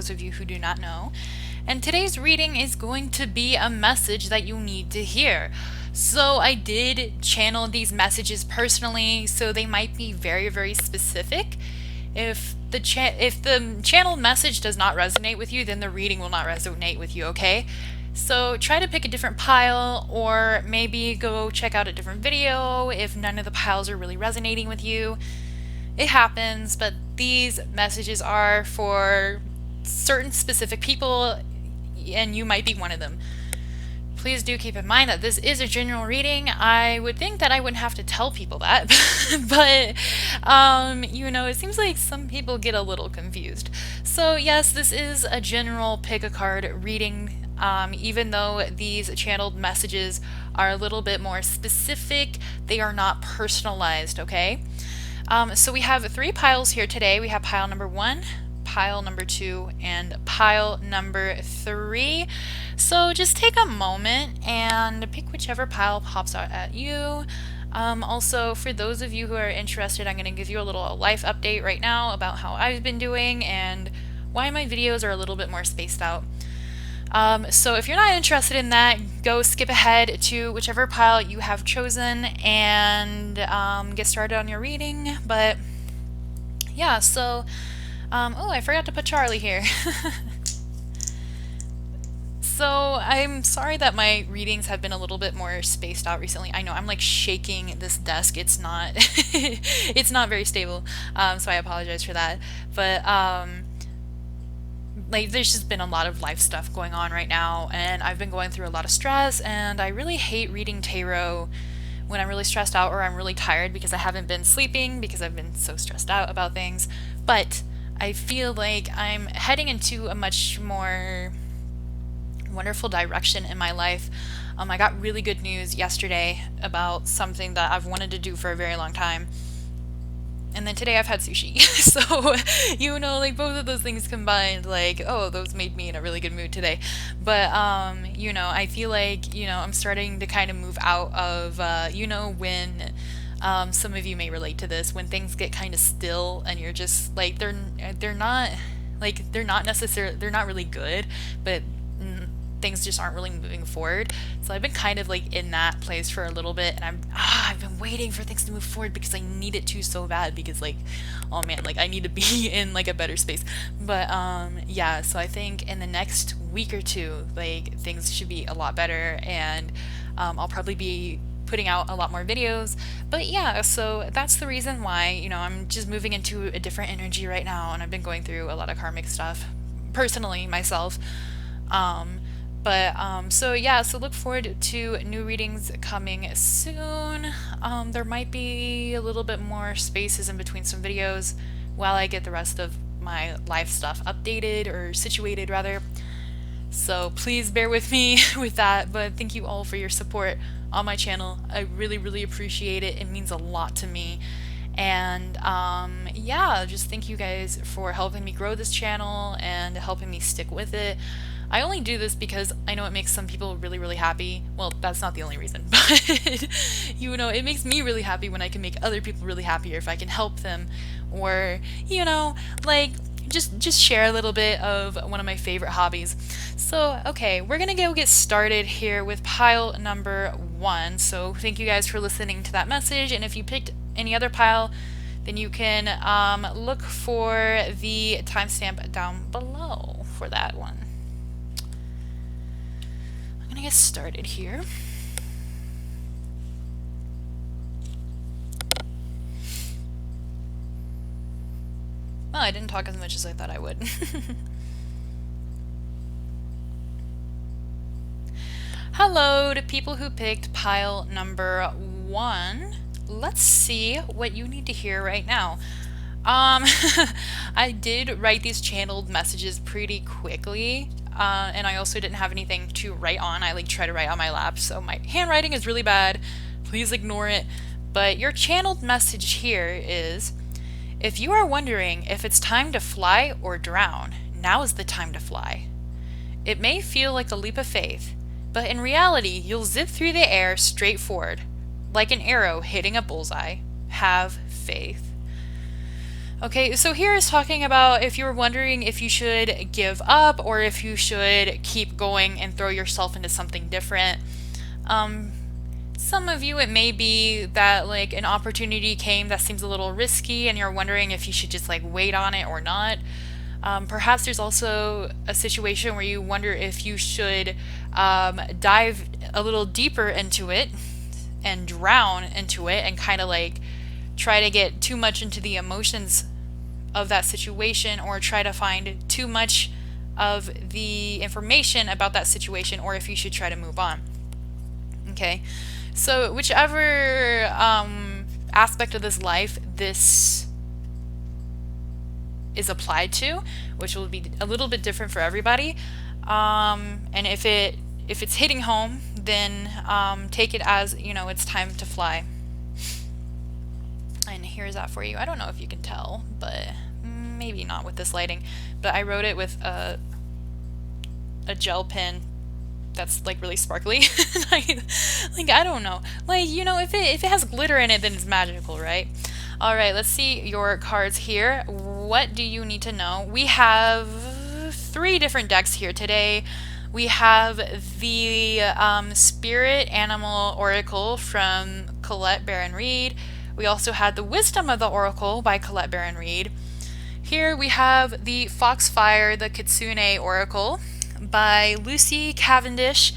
those of you who do not know. And today's reading is going to be a message that you need to hear. So I did channel these messages personally, so they might be very, very specific. If the channeled message does not resonate with you, then the reading will not resonate with you, okay? So try to pick a different pile, or maybe go check out a different video if none of the piles are really resonating with you. It happens, but these messages are for certain specific people, and you might be one of them. Please do keep in mind that this is a general reading. I would think that I wouldn't have to tell people that, but you know, it seems like some people get a little confused. So yes, this is a general pick a card reading. Even though these channeled messages are a little bit more specific, they are not personalized, okay? So we have 3 piles here today. We have pile number 1, pile number 2, and pile number 3. So just take a moment and pick whichever pile pops out at you. Also, for those of you who are interested, I'm going to give you a little life update right now about how I've been doing and why my videos are a little bit more spaced out. So if you're not interested in that, go skip ahead to whichever pile you have chosen and get started on your reading. But yeah, so oh, I forgot to put Charlie here. So I'm sorry that my readings have been a little bit more spaced out recently. I know I'm like shaking this desk. It's not it's not very stable. So I apologize for that. But like, there's just been a lot of life stuff going on right now, and I've been going through a lot of stress, and I really hate reading tarot when I'm really stressed out or I'm really tired because I haven't been sleeping because I've been so stressed out about things. But I feel like I'm heading into a much more wonderful direction in my life. I got really good news yesterday about something that I've wanted to do for a very long time. And then today I've had sushi. So, you know, like, both of those things combined, like, oh, those made me in a really good mood today. But, you know, I feel like, you know, I'm starting to kind of move out of, you know, when, some of you may relate to this, when things get kind of still and you're just, like, they're not, like, they're not necessarily, they're not really good, but things just aren't really moving forward. So I've been kind of like in that place for a little bit, and I've been waiting for things to move forward because I need it to so bad, because like, oh man, like I need to be in like a better space. But yeah, so I think in the next week or two, like, things should be a lot better, and I'll probably be putting out a lot more videos. But yeah, so that's the reason why, you know, I'm just moving into a different energy right now, and I've been going through a lot of karmic stuff personally myself. So yeah, so look forward to new readings coming soon. There might be a little bit more spaces in between some videos while I get the rest of my life stuff updated, or situated rather. So please bear with me with that, but thank you all for your support on my channel. I really, really appreciate it. It means a lot to me. And yeah, just thank you guys for helping me grow this channel and helping me stick with it. I only do this because I know it makes some people really, really happy. Well, that's not the only reason, but you know, it makes me really happy when I can make other people really happy, or if I can help them, or, you know, like, just share a little bit of one of my favorite hobbies. So, okay, we're gonna go get started here with pile number 1. So thank you guys for listening to that message, and if you picked any other pile, then you can look for the timestamp down below for that one. I'm gonna get started here. Well, I didn't talk as much as I thought I would. Hello to people who picked pile number 1. Let's see what you need to hear right now. I did write these channeled messages pretty quickly, and I also didn't have anything to write on. I like try to write on my lap, so my handwriting is really bad. Please ignore it. But your channeled message here is, if you are wondering if it's time to fly or drown, now is the time to fly. It may feel like a leap of faith, but in reality, you'll zip through the air straight forward, like an arrow hitting a bullseye. Have faith. Okay, so here is talking about if you're wondering if you should give up or if you should keep going and throw yourself into something different. Um, some of you, it may be that like an opportunity came that seems a little risky and you're wondering if you should just like wait on it or not. Perhaps there's also a situation where you wonder if you should dive a little deeper into it and drown into it and kind of like try to get too much into the emotions of that situation or try to find too much of the information about that situation, or if you should try to move on. Okay, so whichever aspect of this life this is applied to, which will be a little bit different for everybody, and if it's hitting home, then take it as, you know, it's time to fly. And here's that for you. I don't know if you can tell, but maybe not with this lighting, but I wrote it with a gel pen that's like really sparkly. like I don't know, like, you know, if it has glitter in it, then it's magical, right? All right, let's see your cards here. What do you need to know? We have 3 different decks here today. We have the Spirit Animal Oracle from Colette Baron-Reid. We also had the Wisdom of the Oracle by Colette Baron-Reid. Here we have the Foxfire, the Kitsune Oracle by Lucy Cavendish.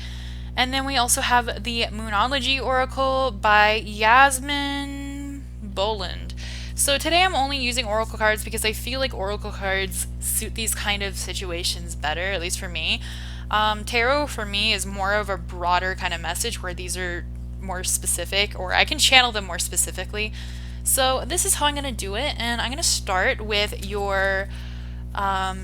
And then we also have the Moonology Oracle by Yasmin Boland. So today I'm only using oracle cards because I feel like oracle cards suit these kind of situations better, at least for me. Tarot for me is more of a broader kind of message where these are more specific, or I can channel them more specifically. So this is how I'm going to do it, and I'm going to start with your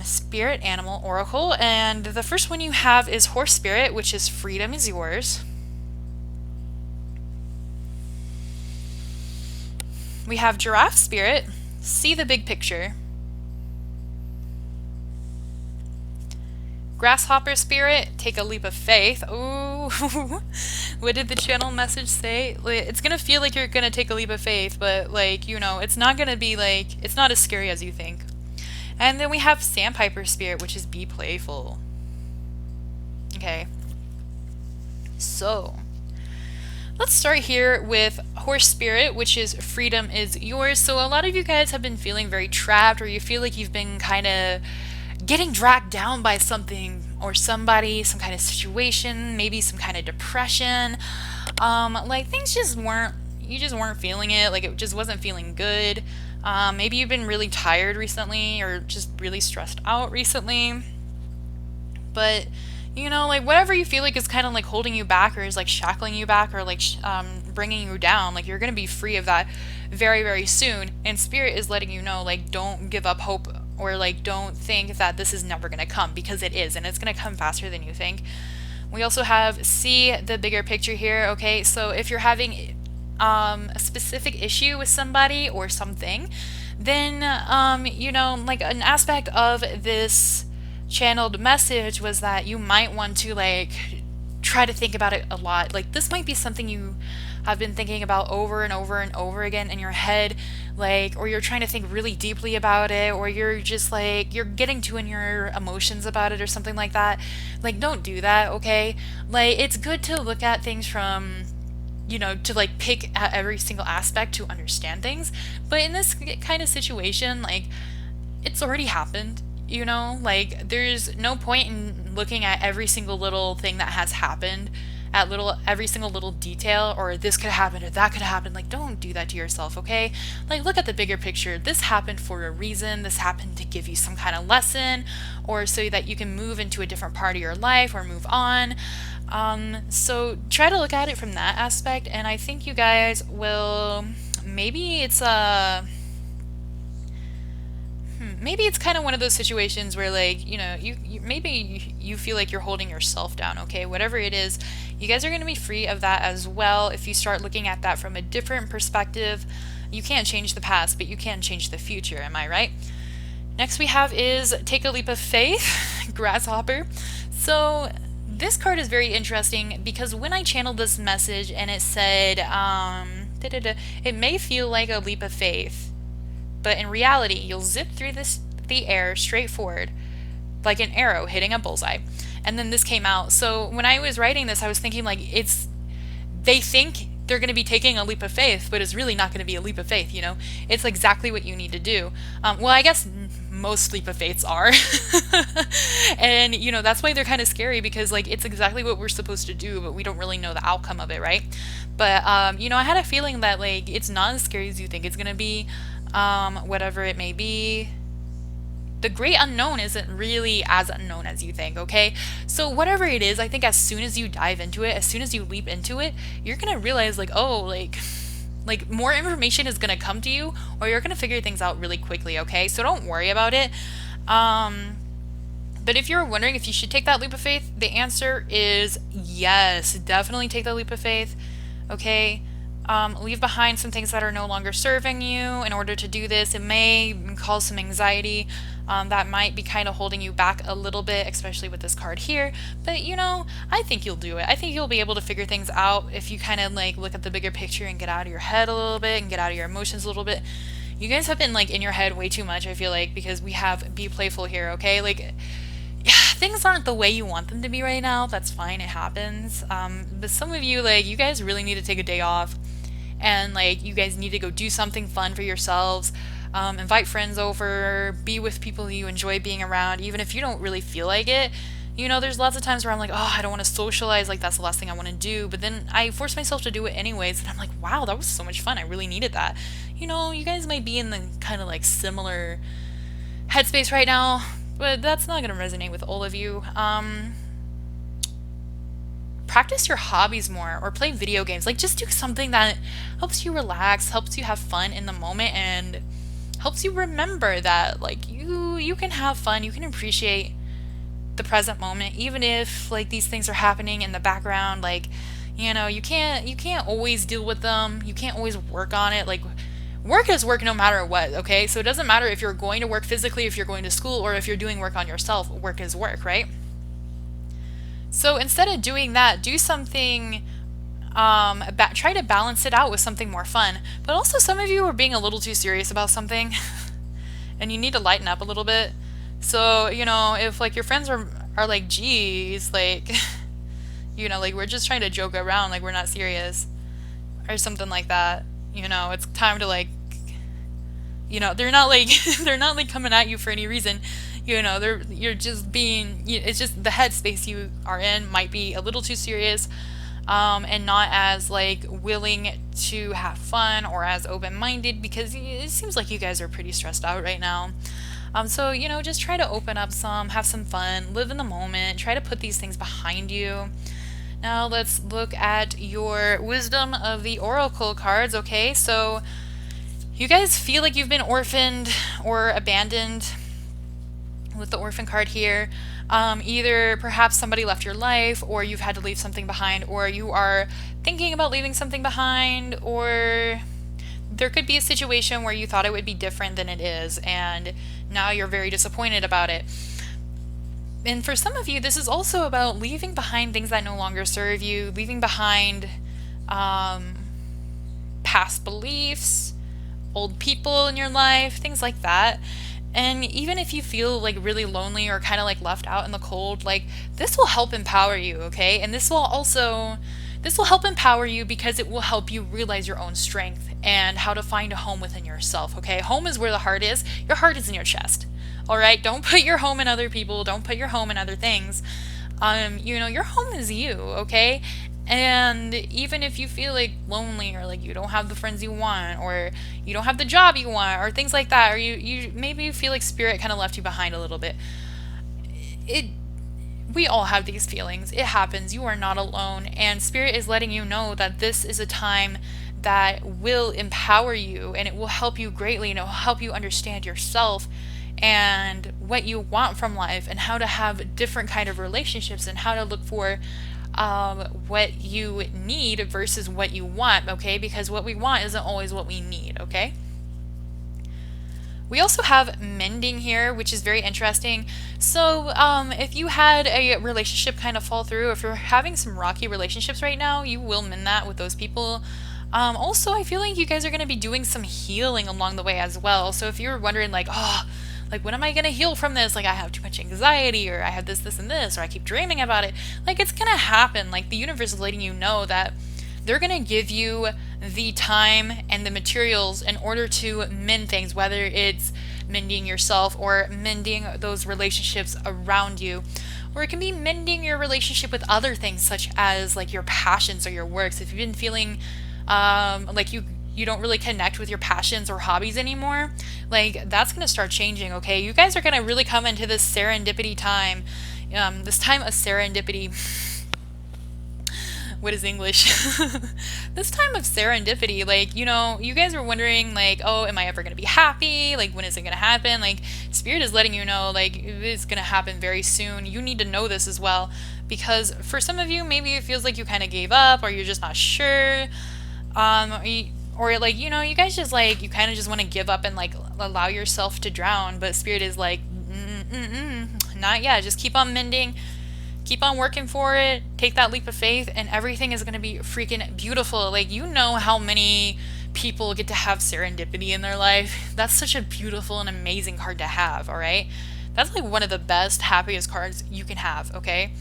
Spirit Animal Oracle, and the first one you have is Horse Spirit, which is freedom is yours. We have Giraffe Spirit, see the big picture. Grasshopper Spirit, take a leap of faith. Ooh, what did the channel message say? It's gonna feel like you're gonna take a leap of faith, but like, you know, it's not gonna be like, it's not as scary as you think. And then we have Sandpiper Spirit, which is be playful. Okay. So, let's start here with Horse Spirit, which is freedom is yours. So a lot of you guys have been feeling very trapped, or you feel like you've been kind of getting dragged down by something or somebody, some kind of situation, maybe some kind of depression. Like things just weren't, you just weren't feeling it, like it just wasn't feeling good. Maybe you've been really tired recently or just really stressed out recently. But, you know, like whatever you feel like is kind of like holding you back or is like shackling you back or like bringing you down, like you're going to be free of that very, very soon. And Spirit is letting you know, like, don't give up hope, or like don't think that this is never going to come, because it is, and it's going to come faster than you think. We also have see the bigger picture here. Okay, so if you're having a specific issue with somebody or something, then you know, like an aspect of this channeled message was that you might want to like try to think about it a lot. Like this might be something you have been thinking about over and over and over again in your head, like, or you're trying to think really deeply about it, or you're just like, you're getting too in your emotions about it or something like that. Like, don't do that, okay? Like, it's good to look at things from, you know, to like pick at every single aspect to understand things. But in this kind of situation, like, it's already happened. You know, like there's no point in looking at every single little thing that has happened, at every single little detail, or this could happen or that could happen. Like, don't do that to yourself, okay? Like, look at the bigger picture. This happened for a reason. This happened to give you some kind of lesson, or so that you can move into a different part of your life or move on. So try to look at it from that aspect, and I think you guys will, maybe it's maybe it's kind of one of those situations where, like, you know, maybe you feel like you're holding yourself down, okay? Whatever it is, you guys are going to be free of that as well if you start looking at that from a different perspective. You can't change the past, but you can change the future, am I right? Next we have is Take a Leap of Faith, Grasshopper. So this card is very interesting because when I channeled this message and it said, it may feel like a leap of faith, but in reality, you'll zip through the air straight forward, like an arrow hitting a bullseye. And then this came out. So when I was writing this, I was thinking like they think they're going to be taking a leap of faith, but it's really not going to be a leap of faith, you know? It's exactly what you need to do. Well, I guess most leap of faiths are. And, you know, that's why they're kind of scary, because, like, it's exactly what we're supposed to do, but we don't really know the outcome of it, right? But, you know, I had a feeling that, like, it's not as scary as you think it's going to be, whatever it may be. The great unknown isn't really as unknown as you think, okay? So whatever it is, I think as soon as you dive into it, as soon as you leap into it, you're gonna realize like, oh, like more information is gonna come to you, or you're gonna figure things out really quickly, okay? So don't worry about it. But if you're wondering if you should take that leap of faith, the answer is yes, definitely take that leap of faith, okay? Leave behind some things that are no longer serving you in order to do this. It may cause some anxiety. That might be kind of holding you back a little bit, especially with this card here. But, you know, I think you'll do it. I think you'll be able to figure things out if you kind of, like, look at the bigger picture and get out of your head a little bit and get out of your emotions a little bit. You guys have been, like, in your head way too much, I feel like, because we have Be Playful here, okay? Like, yeah, things aren't the way you want them to be right now. That's fine. It happens. But some of you, like, you guys really need to take a day off. And, like, you guys need to go do something fun for yourselves. Invite friends over, be with people you enjoy being around, even if you don't really feel like it. You know, there's lots of times where I'm like, oh, I don't want to socialize, like that's the last thing I want to do, but then I force myself to do it anyways, and I'm like, wow, that was so much fun, I really needed that. You know, you guys might be in the kind of like similar headspace right now, but that's not going to resonate with all of you. Practice your hobbies more, or play video games. Like, just do something that helps you relax, helps you have fun in the moment, and helps you remember that like you can have fun, you can appreciate the present moment, even if like these things are happening in the background. Like, you know, you can't always deal with them, you can't always work on it. Like, work is work no matter what, okay? So it doesn't matter if you're going to work physically, if you're going to school, or if you're doing work on yourself. Work is work, right? So instead of doing that, do something, try to balance it out with something more fun. But also, some of you are being a little too serious about something and you need to lighten up a little bit. So, you know, if like your friends are like, geez, like, you know, like we're just trying to joke around, like we're not serious or something like that, you know, it's time to like, you know, they're not like, they're not like coming at you for any reason. You know, you're just being, it's just the headspace you are in might be a little too serious, and not as like willing to have fun or as open-minded, because it seems like you guys are pretty stressed out right now. So, you know, just try to open up some, have some fun, live in the moment, try to put these things behind you. Now let's look at your Wisdom of the Oracle cards, okay? So you guys feel like you've been orphaned or abandoned with the orphan card here. Either perhaps somebody left your life, or you've had to leave something behind, or you are thinking about leaving something behind, or there could be a situation where you thought it would be different than it is, and now you're very disappointed about it. And for some of you, this is also about leaving behind things that no longer serve you, leaving behind past beliefs, old people in your life, things like that. And even if you feel like really lonely or kind of like left out in the cold, like this will help empower you, okay? And this will help empower you because it will help you realize your own strength and how to find a home within yourself, okay? Home is where the heart is. Your heart is in your chest, all right? Don't put your home in other people. Don't put your home in other things. You know, your home is you, okay? And even if you feel like lonely, or like you don't have the friends you want, or you don't have the job you want, or things like that, or you maybe you feel like spirit kind of left you behind a little bit, we all have these feelings. It happens. You are not alone, and spirit is letting you know that this is a time that will empower you, and it will help you greatly, and it will help you understand yourself and what you want from life, and how to have different kind of relationships, and how to look for what you need versus what you want, okay? Because what we want isn't always what we need, okay? We also have mending here, which is very interesting. So if you had a relationship kind of fall through, if you're having some rocky relationships right now, you will mend that with those people. Also, I feel like you guys are going to be doing some healing along the way as well. So if you're wondering, like, oh, like, when am I going to heal from this? Like, I have too much anxiety, or I have this, and this, or I keep dreaming about it. Like, it's going to happen. Like, the universe is letting you know that they're going to give you the time and the materials in order to mend things, whether it's mending yourself or mending those relationships around you. Or it can be mending your relationship with other things, such as like your passions or your works. If you've been feeling like you don't really connect with your passions or hobbies anymore, like that's going to start changing. Okay, you guys are going to really come into this serendipity time, this time of serendipity. What is English? This time of serendipity, like, you guys are wondering, like, oh, am I ever going to be happy? Like, when is it going to happen? Like, Spirit is letting you know, like, it's going to happen very soon. You need to know this as well, because for some of you, maybe it feels like you kind of gave up, or you're just not sure. Or like, you guys just, like, you kind of just want to give up and, like, allow yourself to drown, but Spirit is like, not yet. Just keep on mending. Keep on working for it, take that leap of faith, and everything is going to be freaking beautiful. Like, how many people get to have serendipity in their life? That's such a beautiful and amazing card to have, all right? That's like one of the best, happiest cards you can have, okay?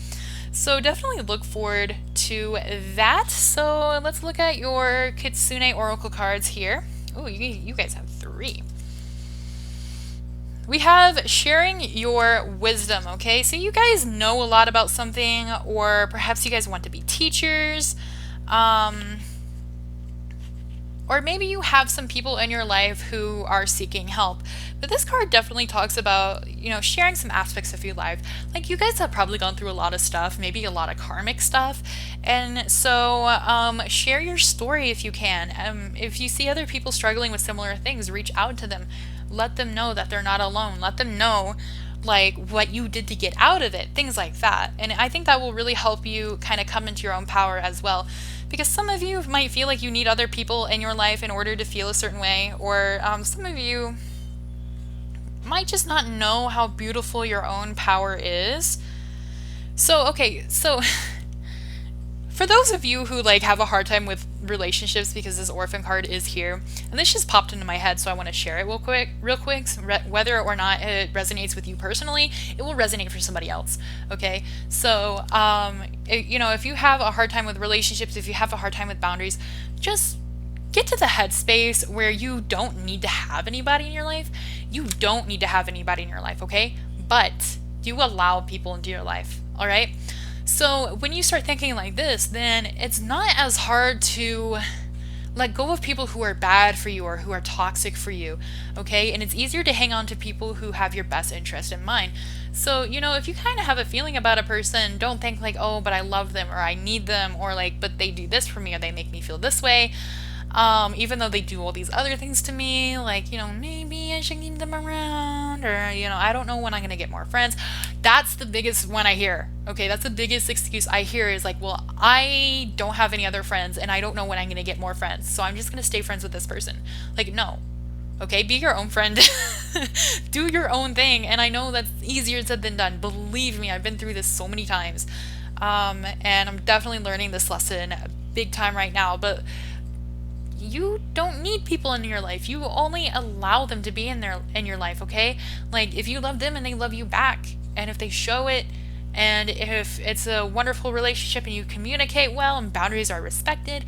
So definitely look forward to that. So let's look at your Kitsune Oracle cards here. Oh, you guys have 3. We have sharing your wisdom, okay? So you guys know a lot about something, or perhaps you guys want to be teachers, or maybe you have some people in your life who are seeking help. But this card definitely talks about, sharing some aspects of your life. Like, you guys have probably gone through a lot of stuff, maybe a lot of karmic stuff. And so share your story if you can. If you see other people struggling with similar things, reach out to them. Let them know that they're not alone. Let them know, like, what you did to get out of it, things like that. And I think that will really help you kind of come into your own power as well. Because some of you might feel like you need other people in your life in order to feel a certain way, or some of you might just not know how beautiful your own power is. So, okay, so for those of you who like have a hard time with relationships, because this orphan card is here, and this just popped into my head, so I want to share it real quick. Whether or not it resonates with you personally, it will resonate for somebody else. Okay, so if you have a hard time with relationships, if you have a hard time with boundaries, just get to the headspace where you don't need to have anybody in your life. You don't need to have anybody in your life, okay? But you allow people into your life, all right? So when you start thinking like this, then it's not as hard to let go of people who are bad for you or who are toxic for you, okay? And it's easier to hang on to people who have your best interest in mind. So, if you kind of have a feeling about a person, don't think like, oh, but I love them, or I need them, or like, but they do this for me, or they make me feel this way. Even though they do all these other things to me, like, maybe I should keep them around, or, I don't know when I'm going to get more friends. That's the biggest one I hear. Okay, that's the biggest excuse I hear is like, well, I don't have any other friends, and I don't know when I'm going to get more friends, so I'm just going to stay friends with this person. Like, no. Okay, be your own friend. Do your own thing, and I know that's easier said than done. Believe me, I've been through this so many times, and I'm definitely learning this lesson big time right now, but you don't need people in your life. You only allow them to be in your life, okay? Like, if you love them and they love you back, and if they show it, and if it's a wonderful relationship and you communicate well and boundaries are respected,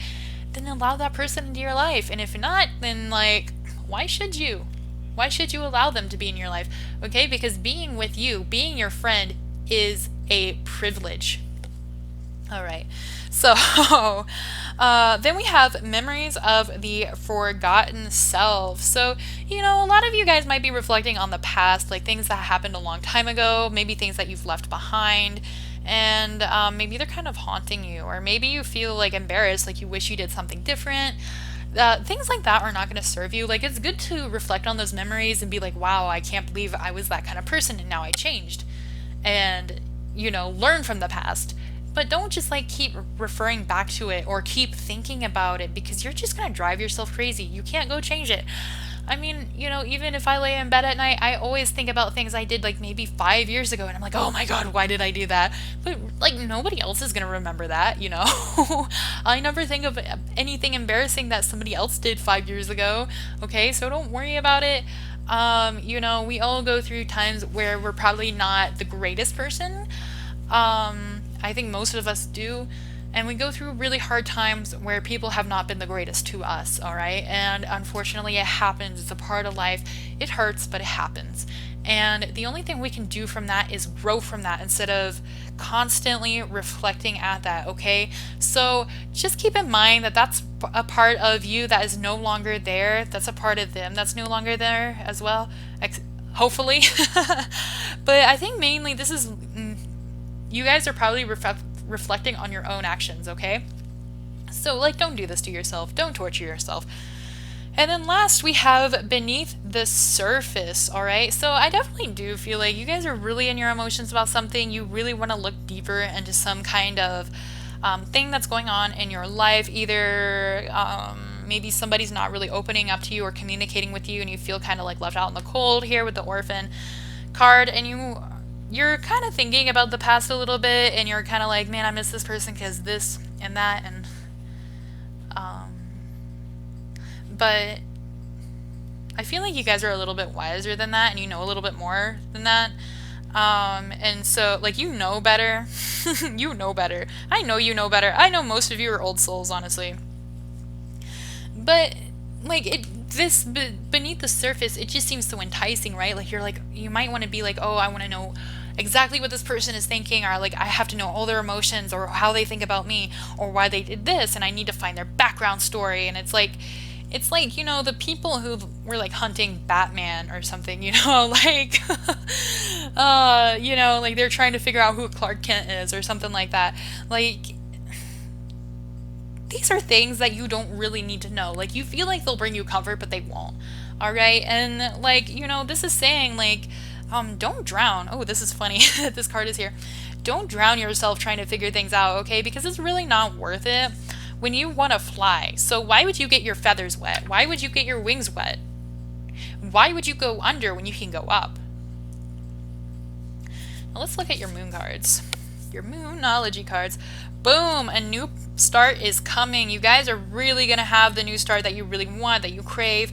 then allow that person into your life. And if not, then like, why should you? Why should you allow them to be in your life? Okay? Because being with you, being your friend, is a privilege. All right. So then we have memories of the forgotten self. So, a lot of you guys might be reflecting on the past, like things that happened a long time ago, maybe things that you've left behind, and maybe they're kind of haunting you, or maybe you feel like embarrassed, like you wish you did something different. Things like that are not going to serve you. Like, it's good to reflect on those memories and be like, wow, I can't believe I was that kind of person and now I changed. And, learn from the past. But don't just like keep referring back to it or keep thinking about it, because you're just going to drive yourself crazy. You can't go change it. I mean, even if I lay in bed at night, I always think about things I did like maybe 5 years ago, and I'm like, oh my God, why did I do that? But like, nobody else is gonna remember that. I never think of anything embarrassing that somebody else did 5 years ago, okay? So don't worry about it. We all go through times where we're probably not the greatest person. I think most of us do. And we go through really hard times where people have not been the greatest to us, all right? And unfortunately, it happens. It's a part of life. It hurts, but it happens. And the only thing we can do from that is grow from that instead of constantly reflecting at that, okay? So just keep in mind that that's a part of you that is no longer there. That's a part of them that's no longer there as well, hopefully. But I think mainly this is, you guys are probably reflecting on your own actions, okay? So, like, don't do this to yourself. Don't torture yourself. And then last, we have beneath the surface, all right? So I definitely do feel like you guys are really in your emotions about something. You really want to look deeper into some kind of thing that's going on in your life. Either maybe somebody's not really opening up to you or communicating with you, and you feel kind of like left out in the cold here with the orphan card, and you're kind of thinking about the past a little bit, and you're kind of like, man, I miss this person because this and that, and but I feel like you guys are a little bit wiser than that, and you know a little bit more than that. And so, like, you know better. You know better. I know you know better. I know most of you are old souls, honestly. But like beneath the surface, it just seems so enticing, right? Like you might want to be like, oh, I want to know exactly what this person is thinking, or like I have to know all their emotions or how they think about me or why they did this, and I need to find their background story. And it's like the people who were like hunting Batman or something, like like they're trying to figure out who Clark Kent is or something like that. Like, these are things that you don't really need to know. Like, you feel like they'll bring you comfort, but they won't. All right? And like, this is saying like, don't drown. Oh, this is funny. This card is here. Don't drown yourself trying to figure things out, okay? Because it's really not worth it when you want to fly. So why would you get your feathers wet? Why would you get your wings wet? Why would you go under when you can go up? Now let's look at your moon cards. Your Moonology cards. Boom! A new start is coming. You guys are really going to have the new start that you really want, that you crave.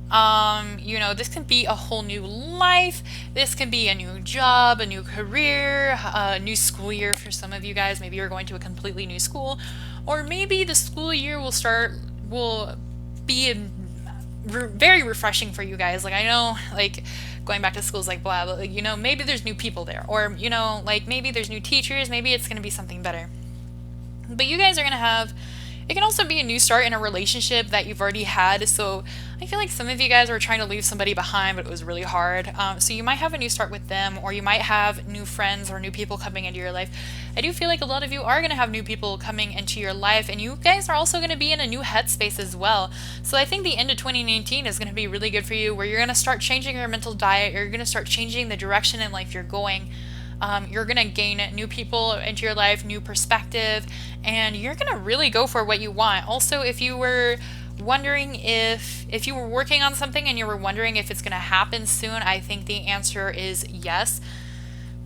This can be a whole new life. This can be a new job, a new career, a new school year for some of you guys. Maybe you're going to a completely new school, or maybe the school year will be very refreshing for you guys. Like, I know, like, going back to school is like blah, but like, maybe there's new people there, or like maybe there's new teachers. Maybe it's going to be something better. But you guys are going to have, it can also be a new start in a relationship that you've already had. So I feel like some of you guys were trying to leave somebody behind, but it was really hard. So you might have a new start with them, or you might have new friends or new people coming into your life. I do feel like a lot of you are going to have new people coming into your life, and you guys are also going to be in a new headspace as well. So I think the end of 2019 is going to be really good for you, where you're going to start changing your mental diet, you're going to start changing the direction in life you're going. You're going to gain new people into your life, new perspective, and you're going to really go for what you want. Also, if you were wondering if you were working on something and you were wondering if it's going to happen soon, I think the answer is yes.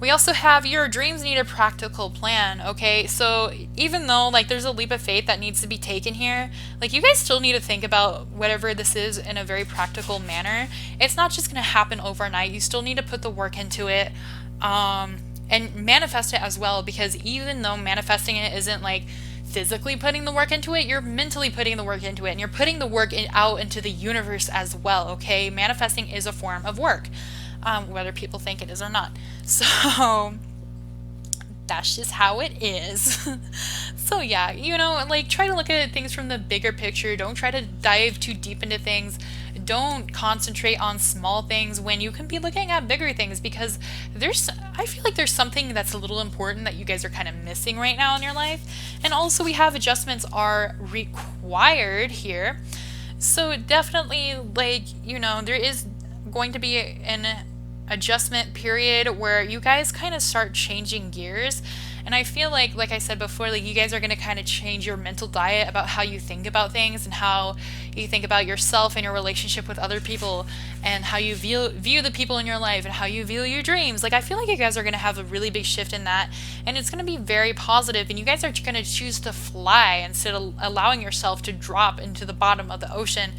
We also have your dreams need a practical plan, okay? So even though like there's a leap of faith that needs to be taken here, like you guys still need to think about whatever this is in a very practical manner. It's not just going to happen overnight. You still need to put the work into it. And manifest it as well, because even though manifesting it isn't like physically putting the work into it, you're mentally putting the work into it, and you're putting the work out into the universe as well, okay? Manifesting is a form of work, whether people think it is or not. So that's just how it is. So yeah, like try to look at things from the bigger picture. Don't try to dive too deep into things. Don't concentrate on small things when you can be looking at bigger things, because I feel like there's something that's a little important that you guys are kind of missing right now in your life. And also we have adjustments are required here. So definitely, like, there is going to be adjustment period where you guys kind of start changing gears. And I feel like I said before, like you guys are going to kind of change your mental diet about how you think about things and how you think about yourself and your relationship with other people and how you view the people in your life and how you view your dreams. Like I feel like you guys are going to have a really big shift in that, and it's going to be very positive, and you guys are going to choose to fly instead of allowing yourself to drop into the bottom of the ocean.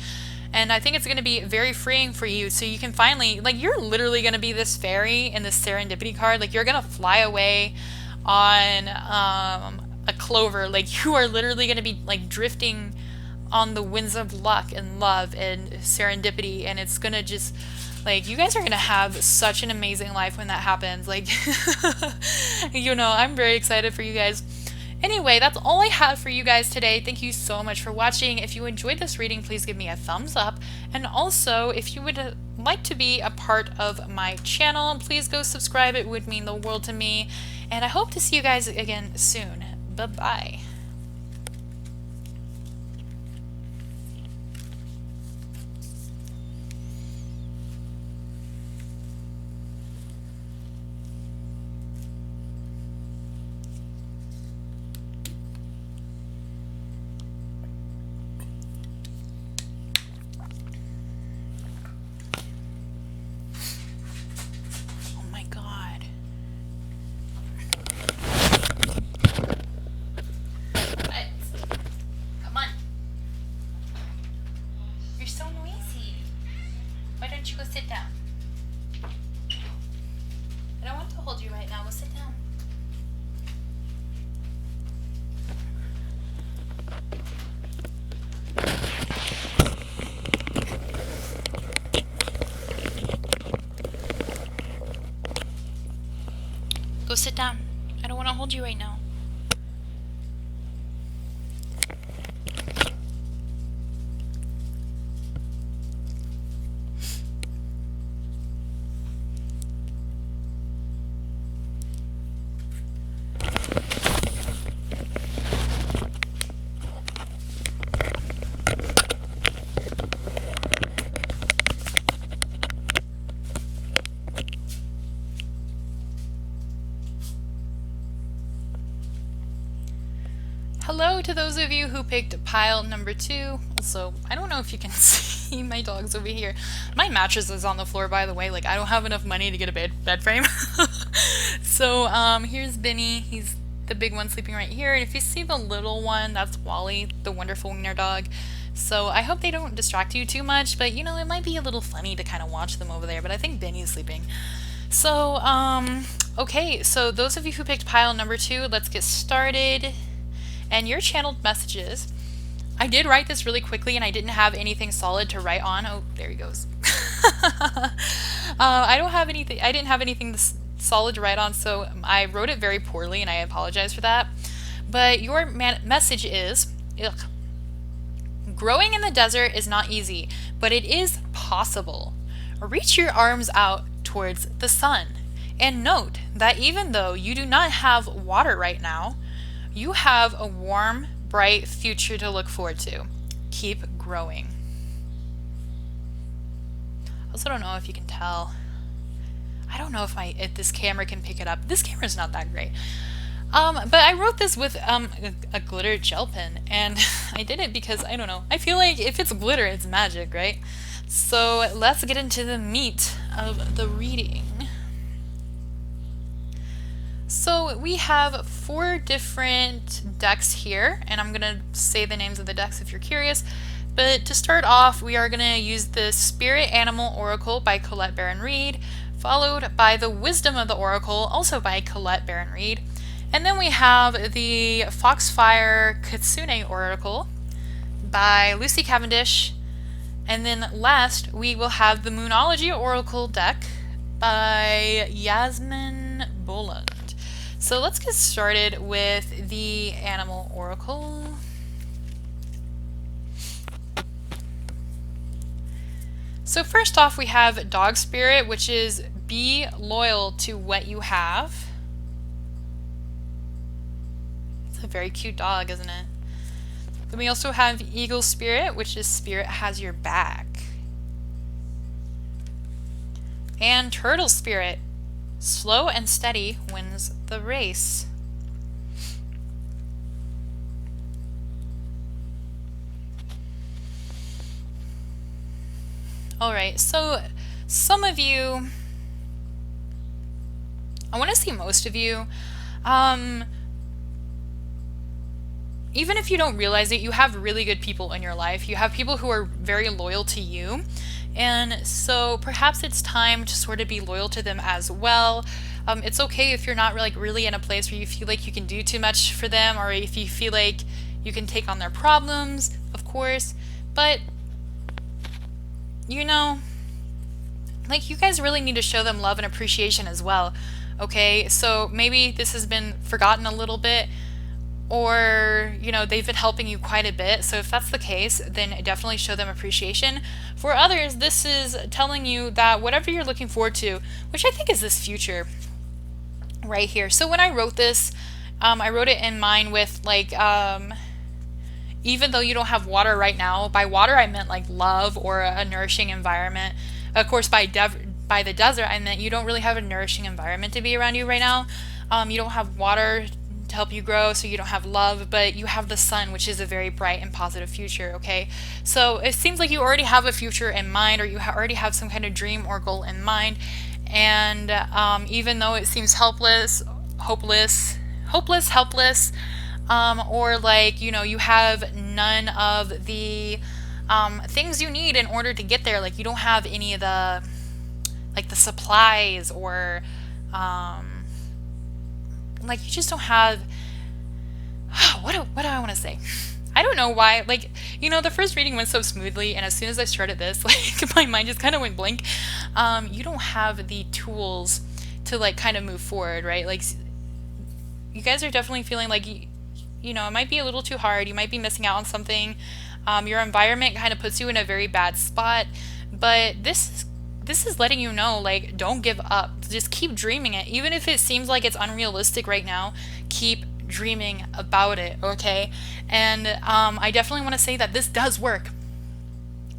And I think it's going to be very freeing for you, so you can finally, like, you're literally going to be this fairy in this serendipity card. Like, you're going to fly away on a clover. Like, you are literally going to be, like, drifting on the winds of luck and love and serendipity, and it's going to just, like, you guys are going to have such an amazing life when that happens. Like, you know, I'm very excited for you guys. Anyway, that's all I have for you guys today. Thank you so much for watching. If you enjoyed this reading, please give me a thumbs up. And also, if you would like to be a part of my channel, please go subscribe. It would mean the world to me. And I hope to see you guys again soon. Bye-bye. Why don't you go sit down? I don't want to hold you right now. Go sit down. Go sit down. I don't want to hold you right now. Hello to those of you who picked pile number 2. Also, I don't know if you can see my dogs over here. My mattress is on the floor, by the way. Like, I don't have enough money to get a bed frame. So, here's Benny. He's the big one sleeping right here. And if you see the little one, that's Wally, the wonderful wiener dog. So I hope they don't distract you too much, but you know, it might be a little funny to kind of watch them over there, but I think Benny's sleeping. So, okay, so those of you who picked pile number 2, let's get started. And your channeled messages, I did write this really quickly and I didn't have anything solid to write on. Oh, there he goes. I didn't have anything solid to write on, so I wrote it very poorly and I apologize for that. But your message is, growing in the desert is not easy, but it is possible. Reach your arms out towards the sun. And note that even though you do not have water right now, you have a warm, bright future to look forward to. Keep growing. I also don't know if you can tell. I don't know if this camera can pick it up. This camera's not that great. But I wrote this with a glitter gel pen, and I did it because, I don't know, I feel like if it's glitter, it's magic, right? So let's get into the meat of the reading. So we have 4 different decks here, and I'm going to say the names of the decks if you're curious. But to start off, we are going to use the Spirit Animal Oracle by Colette Baron-Reid, followed by the Wisdom of the Oracle, also by Colette Baron-Reid. And then we have the Foxfire Kitsune Oracle by Lucy Cavendish. And then last, we will have the Moonology Oracle deck by Yasmin Boland. So let's get started with the Animal Oracle. So first off, we have Dog Spirit, which is be loyal to what you have. It's a very cute dog, isn't it? Then we also have Eagle Spirit, which is spirit has your back. And turtle spirit. Slow and steady wins the race. Alright, so some of you, I want to say most of you, even if you don't realize it, you have really good people in your life. You have people who are very loyal to you. And so perhaps it's time to sort of be loyal to them as well. It's okay if you're not like really in a place where you feel like you can do too much for them, or if you feel like you can take on their problems, of course. But, you know, like, you guys really need to show them love and appreciation as well. Okay, so maybe this has been forgotten a little bit, or, you know, they've been helping you quite a bit. So if that's the case, then definitely show them appreciation. For others, this is telling you that whatever you're looking forward to, which I think is this future right here. So when I wrote this, I wrote it in mind with like, even though you don't have water right now, by water I meant like love or a nourishing environment. Of course, by the desert, I meant you don't really have a nourishing environment to be around you right now. You don't have water to help you grow, so you don't have love, but you have the sun, which is a very bright and positive future, okay? So it seems like you already have a future in mind, or you already have some kind of dream or goal in mind, and even though it seems helpless, or like, you know, you have none of the things you need in order to get there, like you don't have any of the, like the supplies, or like you just don't have, what do I want to say? I don't know why, like, you know, the first reading went so smoothly, and as soon as I started this, like, my mind just kind of went blank. You don't have the tools to, like, kind of move forward, right? Like, you guys are definitely feeling like, you know, it might be a little too hard, you might be missing out on something. Your environment kind of puts you in a very bad spot, but this is letting you know, like, don't give up. Just keep dreaming it. Even if it seems like it's unrealistic right now, keep dreaming about it, okay? And I definitely want to say that this does work,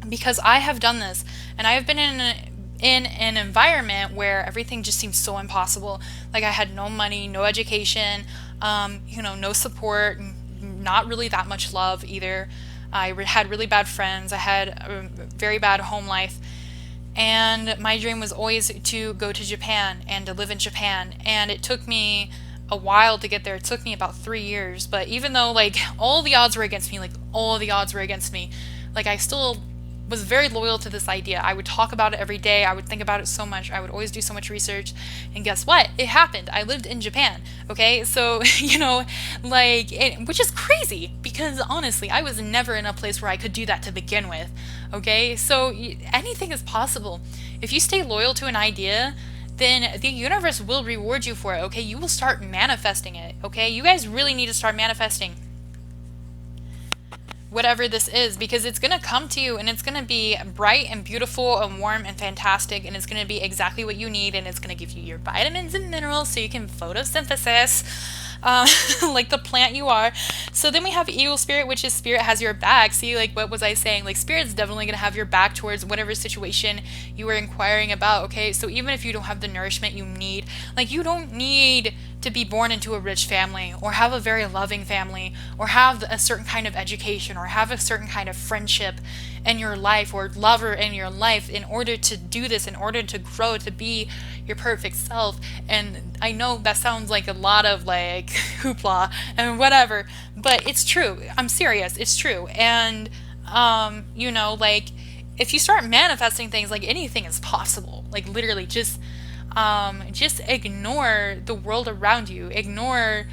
because I have done this, and I have been in an environment where everything just seems so impossible. Like, I had no money, no education, you know, no support, not really that much love either. I had really bad friends. I had a very bad home life. And my dream was always to go to Japan and to live in Japan. And it took me a while to get there. It took me about 3 years. But even though, like, all the odds were against me, like, I still was very loyal to this idea. I would talk about it every day. I would think about it so much. I would always do so much research. And guess what? It happened. I lived in Japan. Okay? So, you know, like, which is crazy, because honestly, I was never in a place where I could do that to begin with. Okay? So anything is possible. If you stay loyal to an idea, then the universe will reward you for it. Okay? You will start manifesting it. Okay? You guys really need to start manifesting whatever this is, because it's going to come to you, and it's going to be bright and beautiful and warm and fantastic, and it's going to be exactly what you need, and it's going to give you your vitamins and minerals so you can photosynthesis like the plant you are. So then we have Eagle Spirit, which is spirit has your back. See, like, what was I saying? Like, spirit's definitely going to have your back towards whatever situation you were inquiring about, okay? So even if you don't have the nourishment you need, like, you don't need to be born into a rich family, or have a very loving family, or have a certain kind of education, or have a certain kind of friendship in your life, or lover in your life, in order to do this, in order to grow, to be your perfect self. And I know that sounds like a lot of, like, hoopla and whatever, but it's true. I'm serious. It's true. And, you know, like, if you start manifesting things, like, anything is possible. Like, literally, just ignore the world around you. Ignore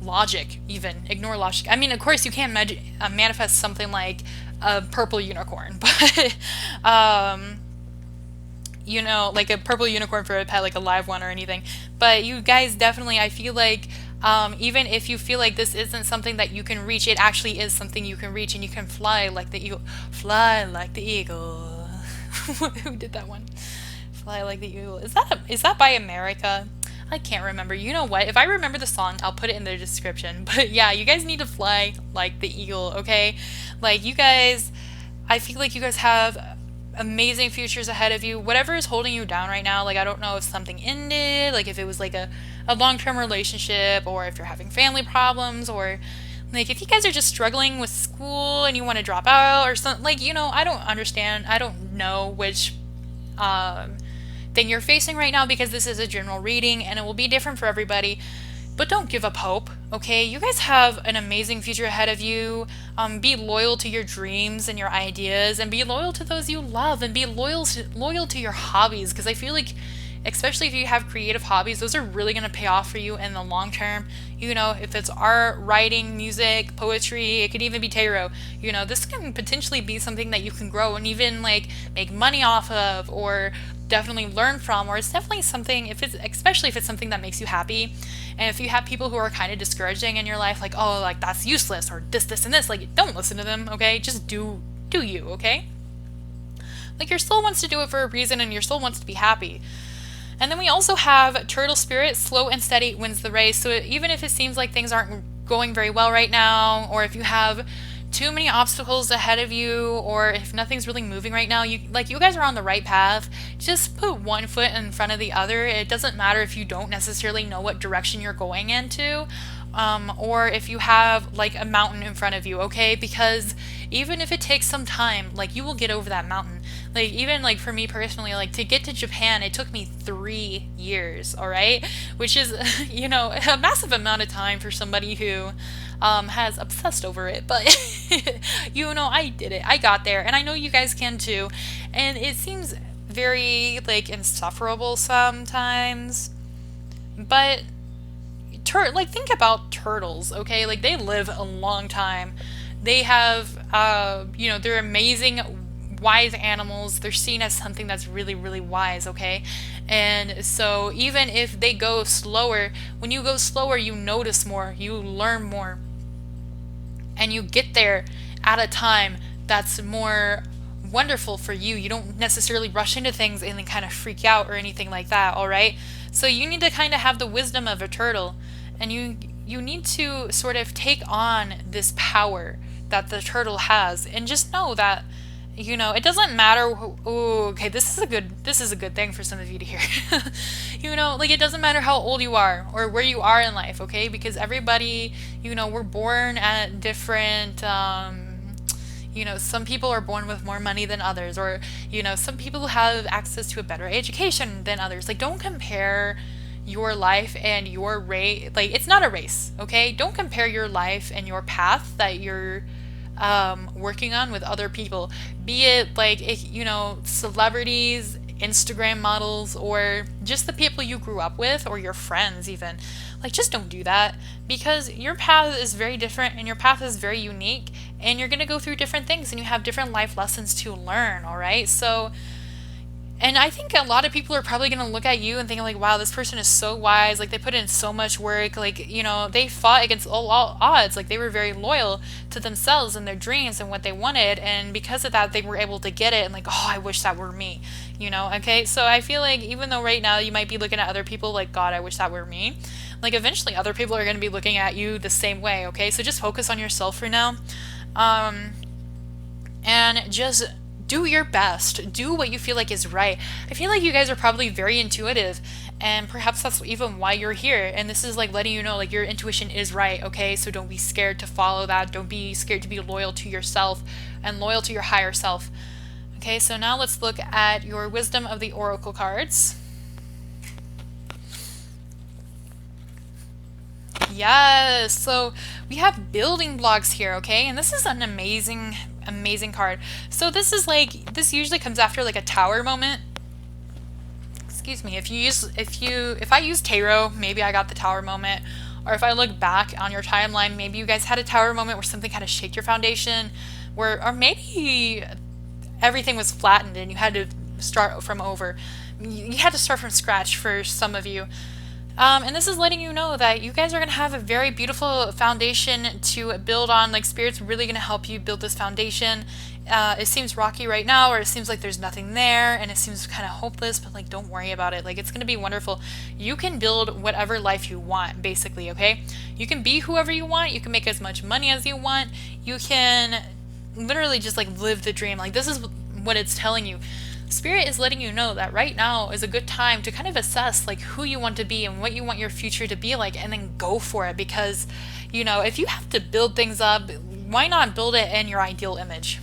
logic, even. Ignore logic. I mean, of course, you can't manifest something like a purple unicorn, but, you know, like a purple unicorn for a pet, like a live one or anything. But you guys definitely, I feel like, even if you feel like this isn't something that you can reach, it actually is something you can reach, and you can fly like the eagle. Fly like the eagle. Who did that one? Fly like the eagle. Is that by America? I can't remember. You know what? If I remember the song, I'll put it in the description. But yeah, you guys need to fly like the eagle, okay? Like, you guys, I feel like you guys have amazing futures ahead of you. Whatever is holding you down right now, like I don't know if something ended, like if it was like a long-term relationship, or if you're having family problems, or like if you guys are just struggling with school and you want to drop out or something, like, I don't understand. I don't know which um, thing you're facing right now, because this is a general reading and it will be different for everybody. But don't give up hope, okay? You guys have an amazing future ahead of you. Be loyal to your dreams and your ideas, and be loyal to those you love, and be loyal to your hobbies, because I feel like, especially if you have creative hobbies, those are really going to pay off for you in the long term. If it's art, writing, music, poetry, it could even be tarot. This can potentially be something that you can grow and even like make money off of, or definitely learn from, or it's definitely something, especially if it's something that makes you happy. And if you have people who are kind of discouraging in your life, like, oh, like that's useless, or this and this, like, don't listen to them, okay? Just do you, okay? Like, your soul wants to do it for a reason, and your soul wants to be happy. And then we also have Turtle Spirit, slow and steady wins the race. So even if it seems like things aren't going very well right now, or if you have too many obstacles ahead of you, or if nothing's really moving right now, you guys are on the right path. Just put one foot in front of the other. It doesn't matter if you don't necessarily know what direction you're going into, or if you have like a mountain in front of you, okay? Because even if it takes some time, like, you will get over that mountain. Like, even like for me personally, like, to get to Japan, it took me 3 years, all right? Which is, a massive amount of time for somebody who has obsessed over it. But, I did it. I got there, and I know you guys can too. And it seems very, like, insufferable sometimes. But, think about turtles, okay? Like, they live a long time. They have, they're amazing, wise animals. They're seen as something that's really, really wise, okay? And so even if they go slower, when you go slower, you notice more, you learn more, and you get there at a time that's more wonderful for you. You don't necessarily rush into things and then kind of freak out or anything like that, all right? So you need to kind of have the wisdom of a turtle, and you need to sort of take on this power that the turtle has, and just know that, it doesn't matter okay, this is a good thing for some of you to hear. Like, it doesn't matter how old you are or where you are in life, okay? Because everybody, we're born at different, some people are born with more money than others, or, some people have access to a better education than others. Like, don't compare your life and your race. Like, it's not a race, okay? Don't compare your life and your path that you're working on with other people, be it like, celebrities, Instagram models, or just the people you grew up with, or your friends even. Like, just don't do that, because your path is very different and your path is very unique, and you're going to go through different things, and you have different life lessons to learn, all right? So, and I think a lot of people are probably going to look at you and think like, wow, this person is so wise. Like, they put in so much work. Like, they fought against all odds. Like, they were very loyal to themselves and their dreams and what they wanted. And because of that, they were able to get it. And like, oh, I wish that were me, okay? So I feel like even though right now you might be looking at other people like, God, I wish that were me. Like, eventually other people are going to be looking at you the same way, okay? So just focus on yourself for now. And just do your best. Do what you feel like is right. I feel like you guys are probably very intuitive, and perhaps that's even why you're here. And this is like letting you know, like, your intuition is right, okay? So don't be scared to follow that. Don't be scared to be loyal to yourself and loyal to your higher self. Okay, so now let's look at your Wisdom of the Oracle cards. Yes, so we have building blocks here, okay? And this is an amazing card. So this is like, this usually comes after like a tower moment. Excuse me, if I use tarot, maybe I got the tower moment. Or if I look back on your timeline, maybe you guys had a tower moment where something kind of shake your foundation, or maybe everything was flattened and you had to start from over. You had to start from scratch for some of you. And this is letting you know that you guys are going to have a very beautiful foundation to build on. Like, Spirit's really going to help you build this foundation. It seems rocky right now, or it seems like there's nothing there, and it seems kind of hopeless, but like, don't worry about it. Like, it's going to be wonderful. You can build whatever life you want, basically, okay? You can be whoever you want. You can make as much money as you want. You can literally just like live the dream. Like, this is what it's telling you. Spirit is letting you know that right now is a good time to kind of assess like who you want to be and what you want your future to be like, and then go for it. Because, you know, if you have to build things up, why not build it in your ideal image?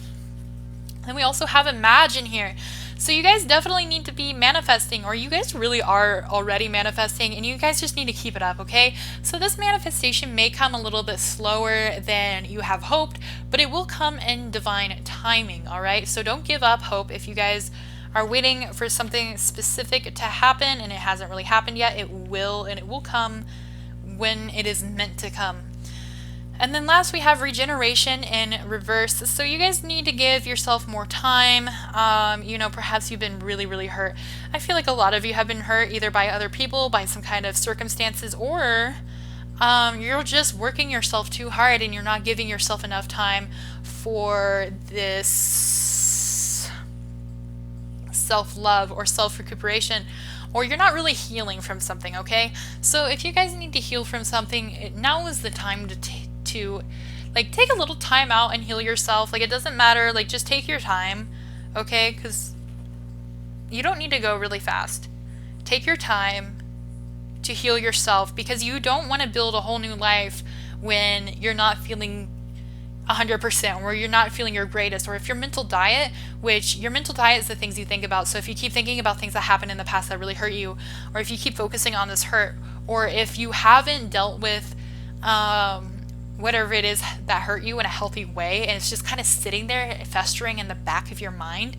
And we also have Imagine here. So you guys definitely need to be manifesting, or you guys really are already manifesting, and you guys just need to keep it up, okay? So this manifestation may come a little bit slower than you have hoped, but it will come in divine timing, all right? So don't give up hope. If you guys are waiting for something specific to happen and it hasn't really happened yet, it will, and it will come when it is meant to come. And then last we have regeneration in reverse. So you guys need to give yourself more time. You know, perhaps you've been really, really hurt. I feel like a lot of you have been hurt either by other people, by some kind of circumstances, or you're just working yourself too hard and you're not giving yourself enough time for this self-love or self-recuperation, or you're not really healing from something, okay? So if you guys need to heal from something, now is the time to take a little time out and heal yourself. Like, it doesn't matter, like, just take your time, okay? Because you don't need to go really fast. Take your time to heal yourself, because you don't want to build a whole new life when you're not feeling 100%, or you're not feeling your greatest, or if your mental diet, which your mental diet is the things you think about. So if you keep thinking about things that happened in the past that really hurt you, or if you keep focusing on this hurt, or if you haven't dealt with whatever it is that hurt you in a healthy way, and it's just kind of sitting there festering in the back of your mind,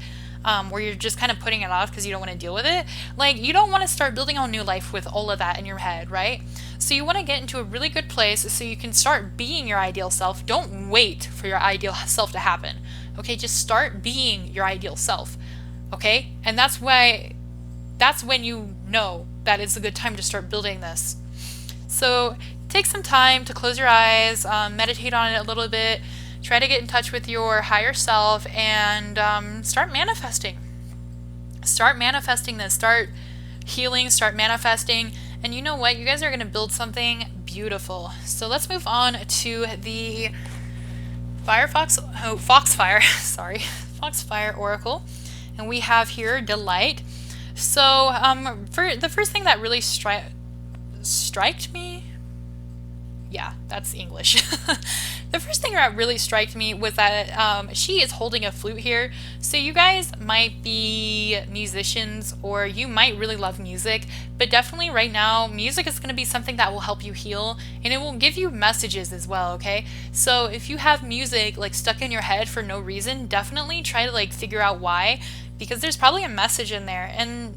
where you're just kind of putting it off because you don't want to deal with it, like, you don't want to start building a new life with all of that in your head, right? So you want to get into a really good place so you can start being your ideal self. Don't wait for your ideal self to happen, okay? Just start being your ideal self, okay? And that's when you know that it's a good time to start building this. So take some time to close your eyes, meditate on it a little bit, try to get in touch with your higher self, and start manifesting. Start manifesting this. Start healing, start manifesting. And you know what? You guys are going to build something beautiful. So let's move on to the Foxfire, sorry, Foxfire Oracle. And we have here Delight. So for the first thing that really striked me, yeah, that's English. The first thing that really struck me was that she is holding a flute here. So you guys might be musicians, or you might really love music, but definitely right now, music is going to be something that will help you heal, and it will give you messages as well, okay? So if you have music like stuck in your head for no reason, definitely try to like figure out why, because there's probably a message in there. And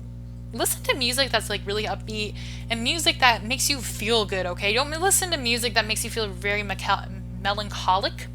listen to music that's like really upbeat and music that makes you feel good, okay? Don't listen to music that makes you feel very melancholic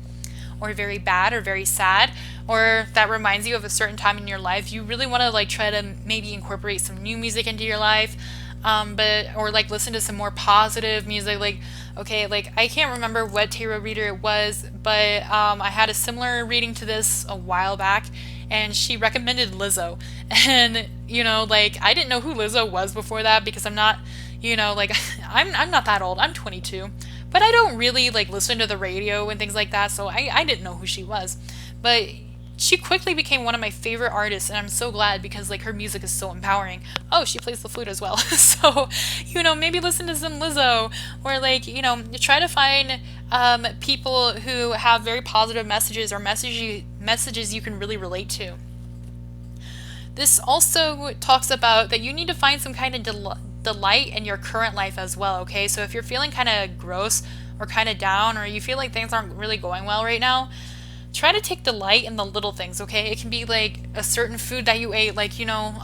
or very bad or very sad, or that reminds you of a certain time in your life. You really want to like try to maybe incorporate some new music into your life, or like listen to some more positive music. Like, okay, like I can't remember what tarot reader it was, but I had a similar reading to this a while back, and she recommended Lizzo. And, you know, like, I didn't know who Lizzo was before that, because I'm not, you know, like, I'm not that old. I'm 22. But I don't really, like, listen to the radio and things like that, so I didn't know who she was. But she quickly became one of my favorite artists, and I'm so glad, because, like, her music is so empowering. Oh, she plays the flute as well. So, you know, maybe listen to some Lizzo, or, like, you know, try to find people who have very positive messages, or messages you can really relate to. This also talks about that you need to find some kind of delight in your current life as well, okay? So if you're feeling kind of gross or kind of down, or you feel like things aren't really going well right now, try to take delight in the little things, okay? It can be like a certain food that you ate, like, you know,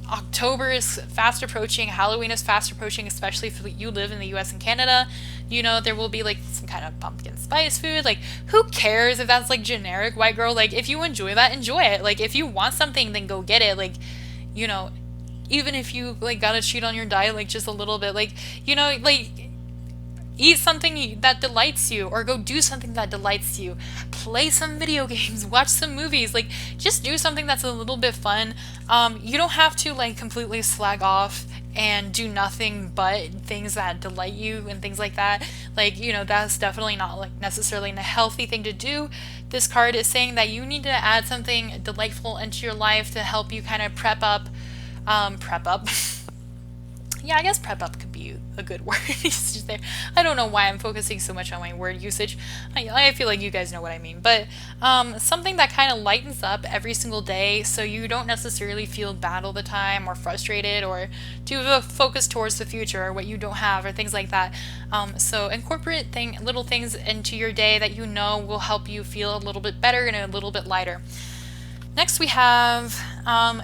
October is fast approaching, Halloween is fast approaching, especially if you live in the US and Canada. You know, there will be like some kind of pumpkin spice food. Like, who cares if that's like generic white girl? Like, if you enjoy that, enjoy it. Like, if you want something, then go get it. Like, you know, even if you like gotta cheat on your diet like just a little bit, like, you know, like, eat something that delights you, or go do something that delights you. Play some video games, watch some movies, like, just do something that's a little bit fun. You don't have to like completely slag off and do nothing but things that delight you and things like that, like, you know, that's definitely not like necessarily a healthy thing to do. This card is saying that you need to add something delightful into your life to help you kind of prep up. Yeah, I guess prep up could be a good word usage there. I don't know why I'm focusing so much on my word usage. I feel like you guys know what I mean. But something that kind of lightens up every single day so you don't necessarily feel bad all the time or frustrated or to focus towards the future or what you don't have or things like that. So incorporate little things into your day that you know will help you feel a little bit better and a little bit lighter. Next we have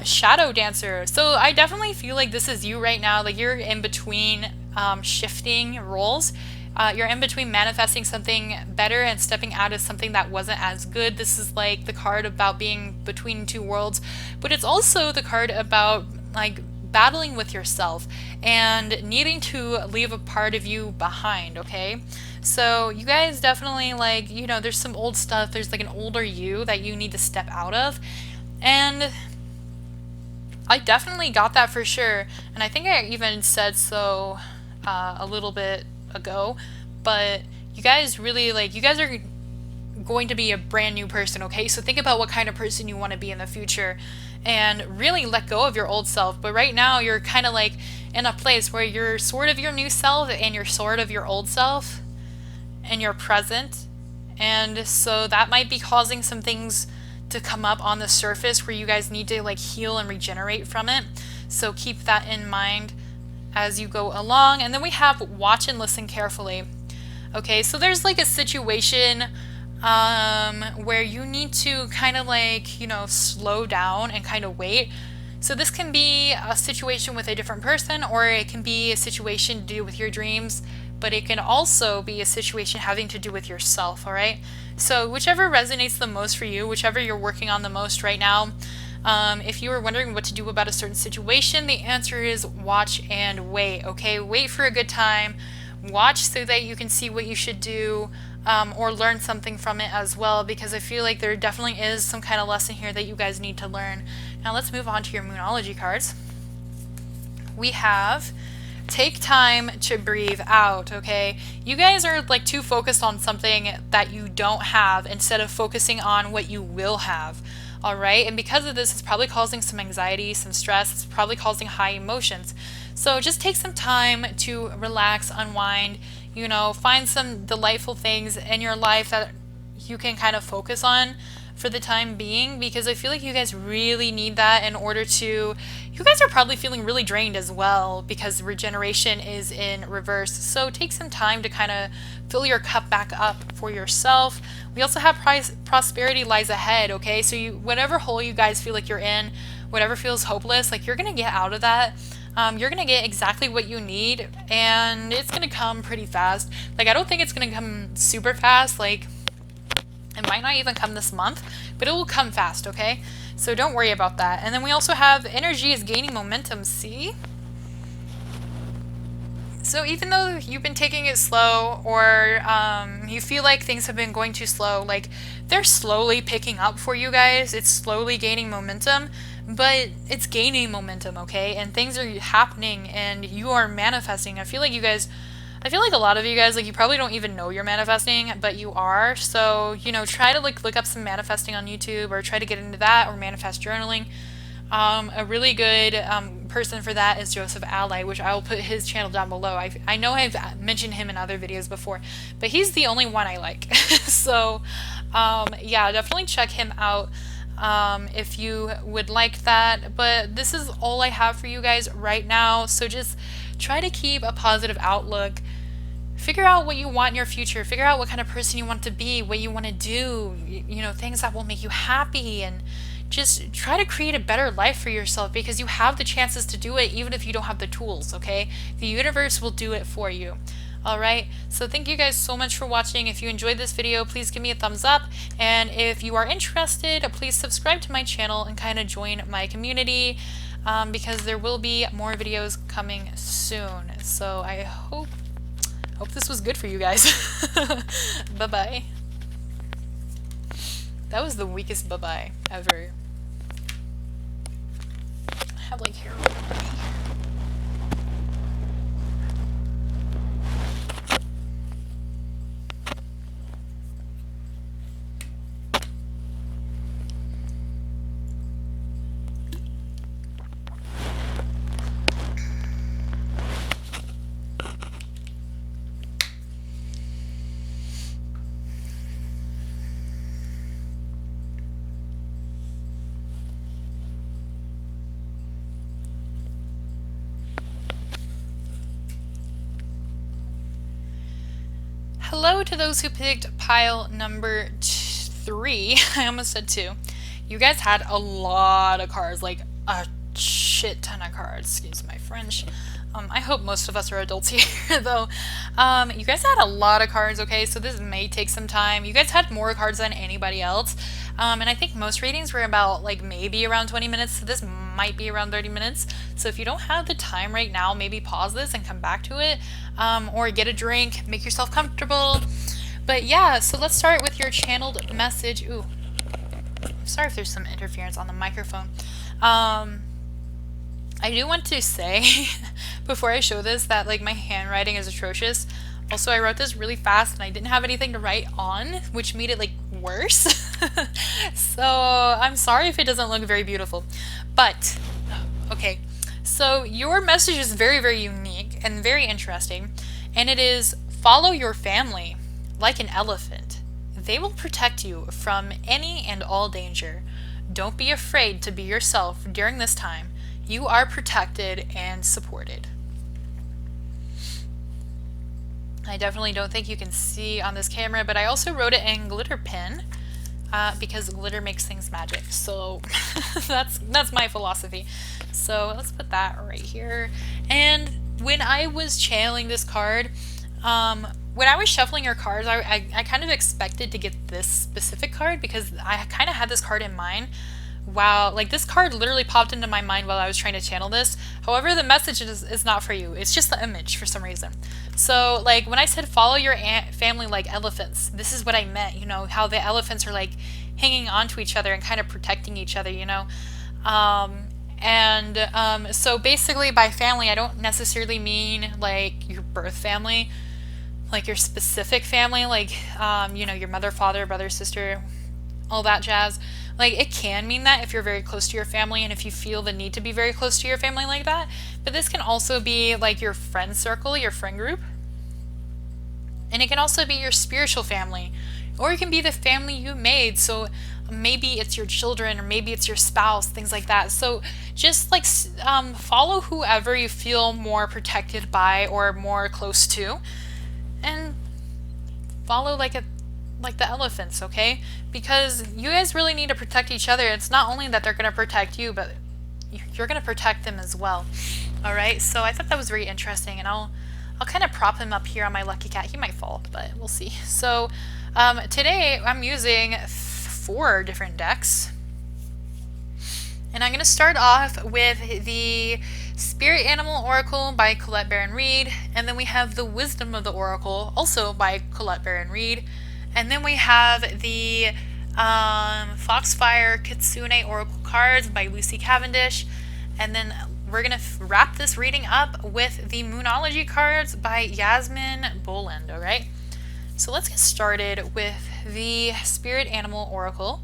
Shadow Dancer. So I definitely feel like this is you right now. Like you're in between shifting roles. You're in between manifesting something better and stepping out of something that wasn't as good. This is like the card about being between two worlds, but it's also the card about like battling with yourself and needing to leave a part of you behind, okay? So you guys definitely, like, you know, there's some old stuff, there's like an older you that you need to step out of, and I definitely got that for sure, and I think I even said so a little bit ago, but you guys really, like, you guys are going to be a brand new person, okay? So think about what kind of person you want to be in the future and really let go of your old self. But right now you're kind of like in a place where you're sort of your new self and you're sort of your old self and you're present. And so that might be causing some things to come up on the surface where you guys need to like heal and regenerate from it. So keep that in mind as you go along. And then we have watch and listen carefully. Okay, so there's like a situation where you need to kind of like, you know, slow down and kind of wait. So this can be a situation with a different person, or it can be a situation to do with your dreams, but it can also be a situation having to do with yourself, all right? So whichever resonates the most for you, whichever you're working on the most right now, if you were wondering what to do about a certain situation, the answer is watch and wait, okay? Wait for a good time. Watch so that you can see what you should do, or learn something from it as well, because I feel like there definitely is some kind of lesson here that you guys need to learn. Now let's move on to your Moonology cards. We have take time to breathe out, okay? You guys are like too focused on something that you don't have instead of focusing on what you will have. All right, and because of this, it's probably causing some anxiety, some stress, it's probably causing high emotions. So just take some time to relax, unwind, you know, find some delightful things in your life that you can kind of focus on for the time being, because I feel like you guys really need that in order to, you guys are probably feeling really drained as well because regeneration is in reverse. So take some time to kind of fill your cup back up for yourself. We also have prosperity lies ahead, okay? So whatever hole you guys feel like you're in, whatever feels hopeless, like you're gonna get out of that. You're gonna get exactly what you need, and it's gonna come pretty fast. Like, I don't think it's gonna come super fast, like, it might not even come this month, but it will come fast, okay? So don't worry about that. And then we also have energy is gaining momentum, see? So even though you've been taking it slow, or you feel like things have been going too slow, like, they're slowly picking up for you guys. It's slowly gaining momentum, but it's gaining momentum, okay? And things are happening and you are manifesting. I feel like a lot of you guys, like, you probably don't even know you're manifesting, but you are. So, you know, try to like look up some manifesting on YouTube, or try to get into that, or manifest journaling. A really good person for that is Joseph Ally, which I will put his channel down below. I know I've mentioned him in other videos before, but he's the only one I like. So yeah, definitely check him out if you would like that. But this is all I have for you guys right now, so just try to keep a positive outlook. Figure out what you want in your future. Figure out what kind of person you want to be, what you want to do, you know, things that will make you happy, and just try to create a better life for yourself, because you have the chances to do it even if you don't have the tools, okay? The universe will do it for you. Alright, so thank you guys so much for watching. If you enjoyed this video, please give me a thumbs up, and if you are interested, please subscribe to my channel and kind of join my community, because there will be more videos coming soon. So I hope this was good for you guys. Bye-bye. That was the weakest bye-bye ever. I have like hair over me. hello to those who picked pile number 3. I almost said 2. You guys had a lot of cards, like a shit ton of cards, excuse my French. I hope most of us are adults here, though. You guys had a lot of cards, okay, so this may take some time. You guys had more cards than anybody else, and I think most readings were about, like, maybe around 20 minutes, so this might be around 30 minutes. So if you don't have the time right now, maybe pause this and come back to it, or get a drink, make yourself comfortable. But yeah, so let's start with your channeled message. Ooh, sorry if there's some interference on the microphone. I do want to say, before I show this, that like my handwriting is atrocious. Also, I wrote this really fast and I didn't have anything to write on, which made it like worse. So I'm sorry if it doesn't look very beautiful. But, okay, so your message is very, very unique and very interesting. And it is, follow your family like an elephant. They will protect you from any and all danger. Don't be afraid to be yourself during this time. You are protected and supported. I definitely don't think you can see on this camera, but I also wrote it in glitter pen because glitter makes things magic. So that's my philosophy. So let's put that right here. And when I was channeling this card, when I was shuffling your cards, I kind of expected to get this specific card because I kind of had this card in mind. Wow, like this card literally popped into my mind while I was trying to channel this. However, the message is not for you. It's just the image for some reason. So like when I said follow your family like elephants, this is what I meant, you know, how the elephants are like hanging on to each other and kind of protecting each other, you know. So basically by family, I don't necessarily mean like your birth family, like your specific family, like, you know, your mother, father, brother, sister, all that jazz. Like, it can mean that if you're very close to your family and if you feel the need to be very close to your family like that. But this can also be like your friend circle, your friend group. And it can also be your spiritual family. Or it can be the family you made. So maybe it's your children or maybe it's your spouse, things like that. So just like follow whoever you feel more protected by or more close to. And follow like the elephants, okay? Because you guys really need to protect each other. It's not only that they're going to protect you, but you're going to protect them as well. All right, so I thought that was very interesting, and I'll kind of prop him up here on my lucky cat. He might fall, but we'll see. So today I'm using 4 different decks, and I'm going to start off with the Spirit Animal Oracle by Colette Baron Reid, and then we have the Wisdom of the Oracle, also by Colette Baron Reid. And then we have the Foxfire Kitsune Oracle cards by Lucy Cavendish. And then we're going to wrap this reading up with the Moonology cards by Yasmin Boland, alright? So let's get started with the Spirit Animal Oracle.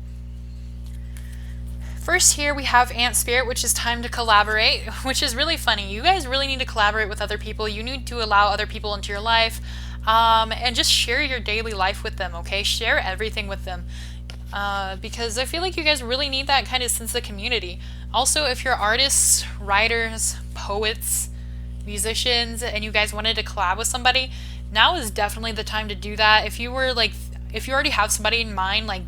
First here we have Ant Spirit, which is time to collaborate, which is really funny. You guys really need to collaborate with other people. You need to allow other people into your life. And just share your daily life with them, okay? Share everything with them. Because I feel like you guys really need that kind of sense of community. Also, if you're artists, writers, poets, musicians, and you guys wanted to collab with somebody, now is definitely the time to do that. If you already have somebody in mind, like,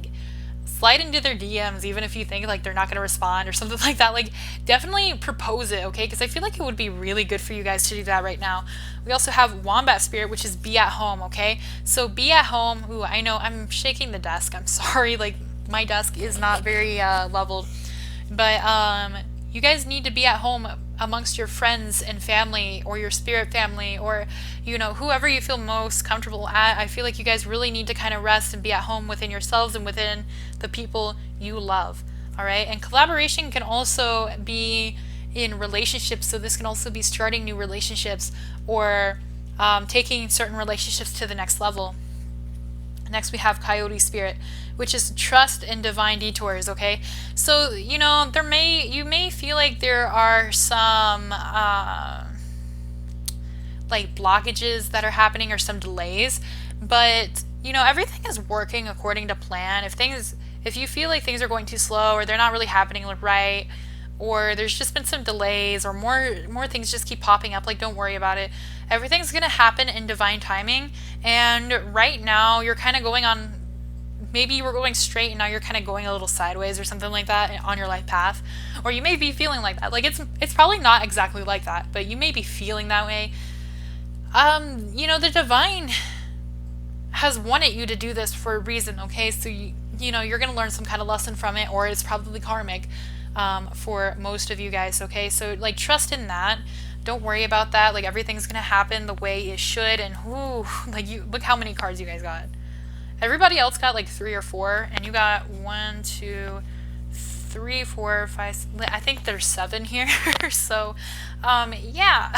slide into their DMs, even if you think like they're not going to respond or something like that. Like, definitely propose it, okay? Because I feel like it would be really good for you guys to do that right now. We also have Wombat Spirit, which is be at home, okay? So be at home. Ooh, I know I'm shaking the desk. I'm sorry. Like, my desk is not very leveled. But you guys need to be at home amongst your friends and family, or your spirit family, or, you know, whoever you feel most comfortable at. I feel like you guys really need to kind of rest and be at home within yourselves and within the people you love. All right. And collaboration can also be in relationships. So this can also be starting new relationships or taking certain relationships to the next level. Next we have Coyote Spirit, which is trust in divine detours, okay? So, you know, you may feel like there are some like blockages that are happening or some delays, but you know, everything is working according to plan. If you feel like things are going too slow or they're not really happening right, or there's just been some delays, or more things just keep popping up, like don't worry about it. Everything's going to happen in divine timing. And right now you're kind of going on, maybe you were going straight and now you're kind of going a little sideways or something like that on your life path. Or you may be feeling like that. Like it's probably not exactly like that, but you may be feeling that way. The divine has wanted you to do this for a reason, okay? So you're going to learn some kind of lesson from it, or it's probably karmic for most of you guys, okay? So like trust in that. Don't worry about that. Like everything's going to happen the way it should. And like look how many cards you guys got. Everybody else got like 3 or 4, and you got 1, 2, 3, 4, 5. I think there's 7 here. So, yeah.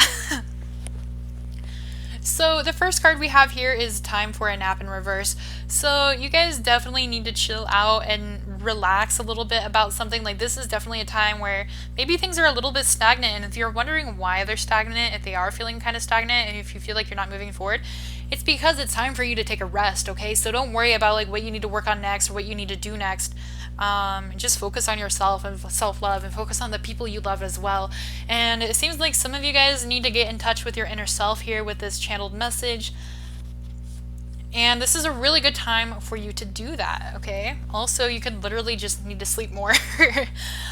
So the first card we have here is Time for a Nap in Reverse. So you guys definitely need to chill out and relax a little bit about something. Like this is definitely a time where maybe things are a little bit stagnant, and if you're wondering why they're stagnant, if they are feeling kind of stagnant, and if you feel like you're not moving forward, it's because it's time for you to take a rest, okay? So don't worry about like what you need to work on next or what you need to do next. Just focus on yourself and self-love, and focus on the people you love as well. And it seems like some of you guys need to get in touch with your inner self here with this channeled message. And this is a really good time for you to do that, okay? Also, you could literally just need to sleep more.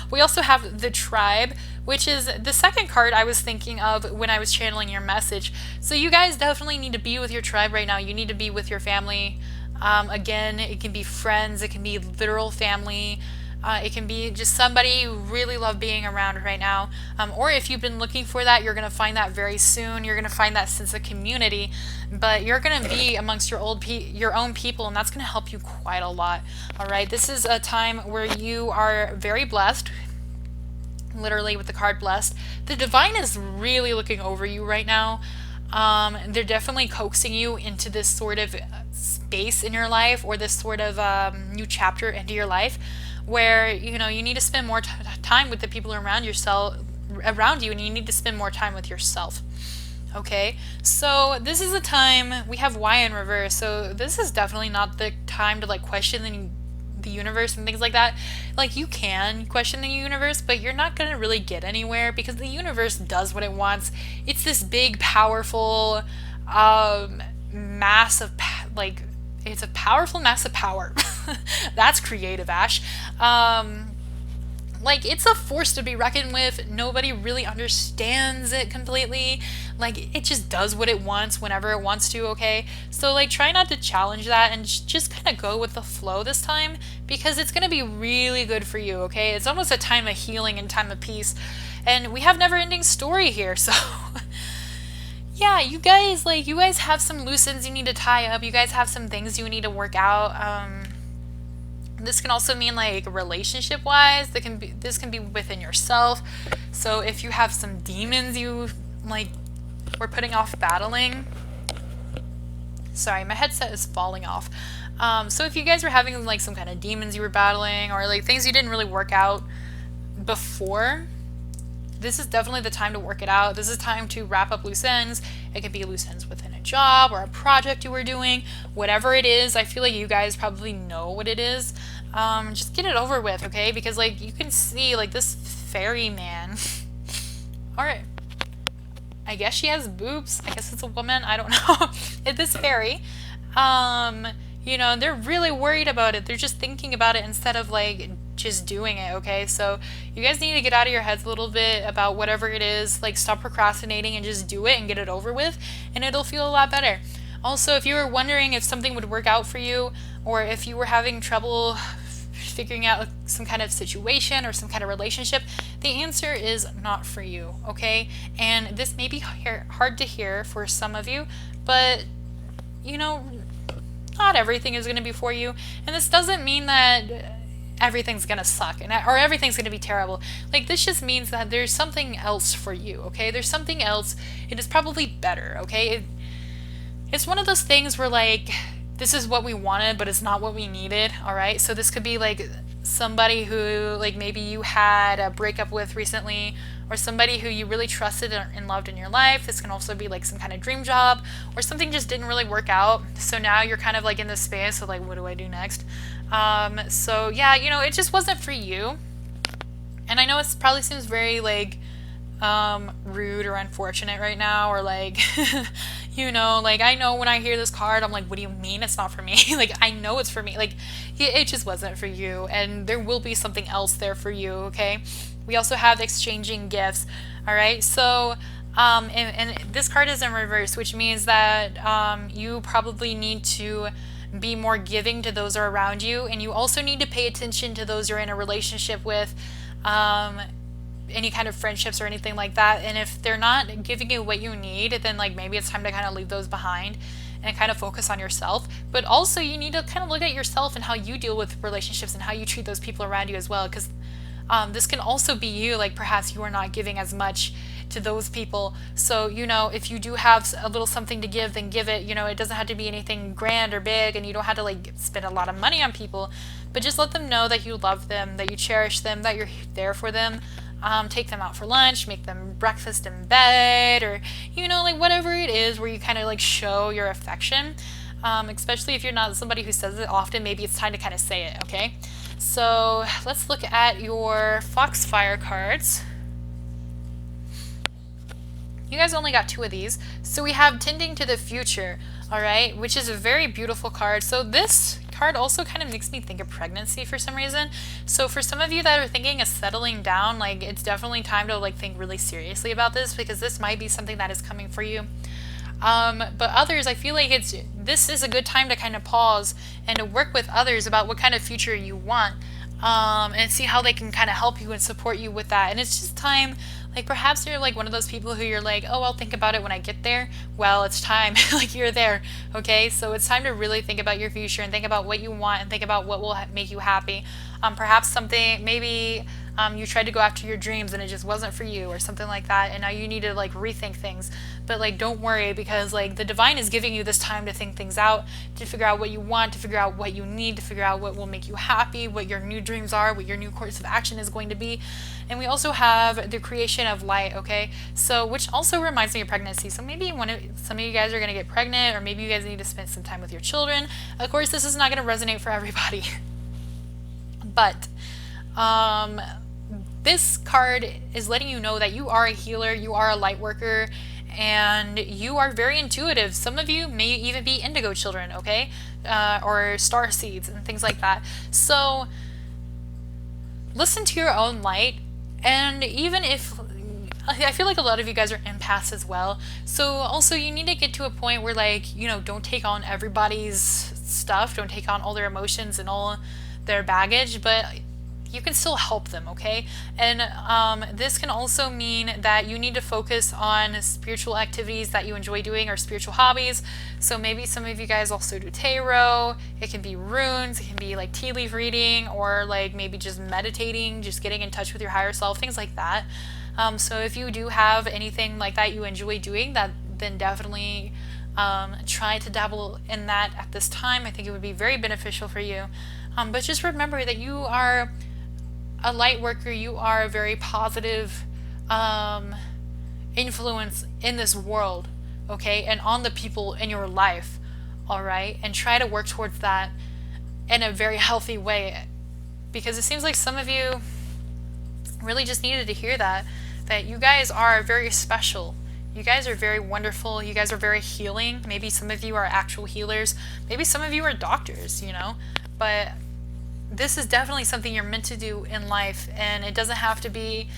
We also have the Tribe, which is the second card I was thinking of when I was channeling your message. So you guys definitely need to be with your tribe right now. You need to be with your family. Again, it can be friends, it can be literal family. It can be just somebody you really love being around right now. Or if you've been looking for that, you're going to find that very soon. You're going to find that sense of community. But you're going to be amongst your own people, and that's going to help you quite a lot. All right, this is a time where you are very blessed. Literally with the card Blessed. The divine is really looking over you right now. They're definitely coaxing you into this sort of space in your life, or this sort of new chapter into your life, where you need to spend more time with the people around you, and you need to spend more time with yourself. Okay, so this is a time we have Y in reverse, so this is definitely not the time to like question the universe and things like that. Like you can question the universe, but you're not gonna really get anywhere, because the universe does what it wants. It's this big, powerful mass of it's a powerful mass of power. That's creative, Ash. Like it's a force to be reckoned with. Nobody really understands it completely. Like it just does what it wants whenever it wants to, okay? So like try not to challenge that, and just kind of go with the flow this time, because it's going to be really good for you, okay? It's almost a time of healing and time of peace. And we have never-ending story here, so yeah, you guys have some loose ends you need to tie up. You guys have some things you need to work out. This can also mean like relationship wise. This can be within yourself. So if you have some demons you like were putting off battling. Sorry, my headset is falling off. So if you guys were having like some kind of demons you were battling, or like things you didn't really work out before, this is definitely the time to work it out. This is time to wrap up loose ends. It could be loose ends within a job or a project you were doing. Whatever it is, I feel like you guys probably know what it is. Just get it over with, okay? Because like you can see like this fairy man. Alright. I guess she has boobs. I guess it's a woman. I don't know. This fairy. They're really worried about it. They're just thinking about it instead of like just doing it, okay? So you guys need to get out of your heads a little bit about whatever it is. Like stop procrastinating and just do it and get it over with, and it'll feel a lot better. Also, if you were wondering if something would work out for you, or if you were having trouble figuring out some kind of situation or some kind of relationship, the answer is not for you, okay? And this may be hard to hear for some of you, but not everything is going to be for you. And this doesn't mean that everything's going to suck or everything's going to be terrible. Like this just means that there's something else for you, okay? There's something else. It is probably better, okay? It's one of those things where like this is what we wanted, but it's not what we needed, all right? So this could be like somebody who like maybe you had a breakup with recently, or somebody who you really trusted and loved in your life. This can also be like some kind of dream job, or something just didn't really work out. So now you're kind of like in this space of like, what do I do next? So yeah, it just wasn't for you. And I know it probably seems very like rude or unfortunate right now, or like like I know when I hear this card, I'm like, what do you mean it's not for me? Like, I know it's for me. Like, it just wasn't for you, and there will be something else there for you, okay? We also have exchanging gifts, all right? So, and this card is in reverse, which means that you probably need to be more giving to those who are around you, and you also need to pay attention to those you're in a relationship with. Any kind of friendships or anything like that, and if they're not giving you what you need, then like maybe it's time to kind of leave those behind and kind of focus on yourself. But also you need to kind of look at yourself and how you deal with relationships and how you treat those people around you as well, because this can also be you, like perhaps you are not giving as much to those people. So if you do have a little something to give, then give it. It doesn't have to be anything grand or big, and you don't have to like spend a lot of money on people, but just let them know that you love them, that you cherish them, that you're there for them. Take them out for lunch, make them breakfast in bed, or like whatever it is where you kind of like show your affection. Especially if you're not somebody who says it often, maybe it's time to kind of say it, okay? So let's look at your Foxfire cards. You guys only got 2 of these. So we have Tending to the Future, all right, which is a very beautiful card. So this card also kind of makes me think of pregnancy for some reason. So for some of you that are thinking of settling down, like it's definitely time to like think really seriously about this, because this might be something that is coming for you. But others, I feel like this is a good time to kind of pause and to work with others about what kind of future you want, and see how they can kind of help you and support you with that. And it's just time. Like perhaps you're like one of those people who you're like, oh, I'll think about it when I get there. Well, it's time. Like you're there, okay? So it's time to really think about your future and think about what you want and think about what will make you happy. Perhaps something, maybe you tried to go after your dreams and it just wasn't for you or something like that, and now you need to like rethink things. But like don't worry, because like the divine is giving you this time to think things out, to figure out what you want, to figure out what you need, to figure out what will make you happy, what your new dreams are, what your new course of action is going to be. And we also have the creation of light, okay? So which also reminds me of pregnancy. So maybe some of you guys are going to get pregnant, or maybe you guys need to spend some time with your children. Of course, this is not going to resonate for everybody. But this card is letting you know that you are a healer, you are a light worker, and you are very intuitive. Some of you may even be indigo children, okay? Or star seeds and things like that. So listen to your own light, and even if I feel like a lot of you guys are empaths as well, so also you need to get to a point where like don't take on everybody's stuff, don't take on all their emotions and all their baggage, but you can still help them, okay? And this can also mean that you need to focus on spiritual activities that you enjoy doing, or spiritual hobbies. So maybe some of you guys also do tarot. It can be runes, it can be like tea leaf reading, or like maybe just meditating, just getting in touch with your higher self, things like that. So if you do have anything like that you enjoy doing, then definitely try to dabble in that at this time. I think it would be very beneficial for you. But just remember that you are a light worker, you are a very positive influence in this world, okay, and on the people in your life, all right? And try to work towards that in a very healthy way, because it seems like some of you really just needed to hear that you guys are very special. You guys are very wonderful. You guys are very healing. Maybe some of you are actual healers. Maybe some of you are doctors, but this is definitely something you're meant to do in life, and it doesn't have to be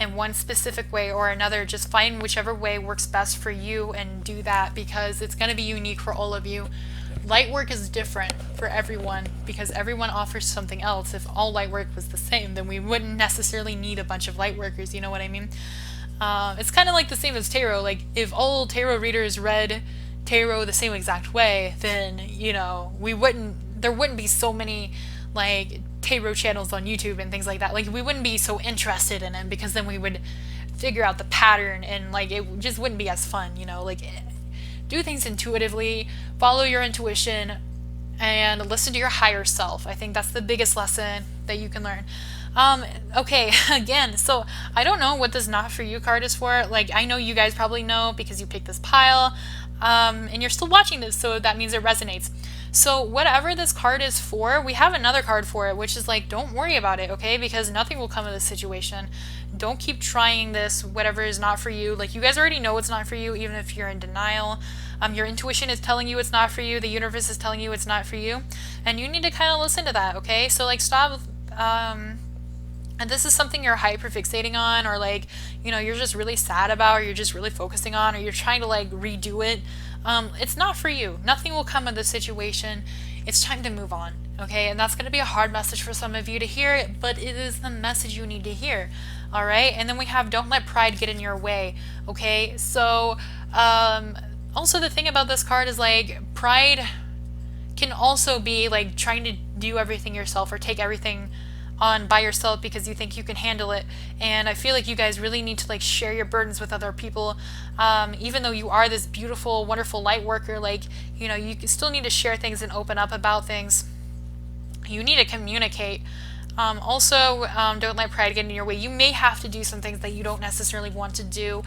in one specific way or another. Just find whichever way works best for you and do that, because it's going to be unique for all of you. Light work is different for everyone because everyone offers something else. If all light work was the same, then we wouldn't necessarily need a bunch of light workers, you know what I mean? It's kind of like the same as tarot. Like if all tarot readers read tarot the same exact way, then there wouldn't be so many like tarot channels on YouTube and things like that. Like we wouldn't be so interested in it, because then we would figure out the pattern, and like it just wouldn't be as fun, like do things intuitively, follow your intuition, and listen to your higher self. I think that's the biggest lesson that you can learn. Okay, again, so I don't know what this not for you card is for. Like I know you guys probably know because you picked this pile, and you're still watching this, so that means it resonates. So whatever this card is for, we have another card for it, which is like, don't worry about it, okay? Because nothing will come of this situation. Don't keep trying this, whatever is not for you. Like, you guys already know it's not for you, even if you're in denial. Your intuition is telling you it's not for you. The universe is telling you it's not for you. And you need to kind of listen to that, okay? So, like, stop, and this is something you're hyper fixating on, or like, you're just really sad about, or you're just really focusing on, or you're trying to like redo it. It's not for you. Nothing will come of the situation. It's time to move on, okay? And that's going to be a hard message for some of you to hear, but it is the message you need to hear, all right? And then we have don't let pride get in your way, okay? So, also the thing about this card is like pride can also be like trying to do everything yourself or take everything on by yourself because you think you can handle it. And I feel like you guys really need to like share your burdens with other people. Even though you are this beautiful, wonderful light worker, like, you still need to share things and open up about things. You need to communicate. Also, don't let pride get in your way. You may have to do some things that you don't necessarily want to do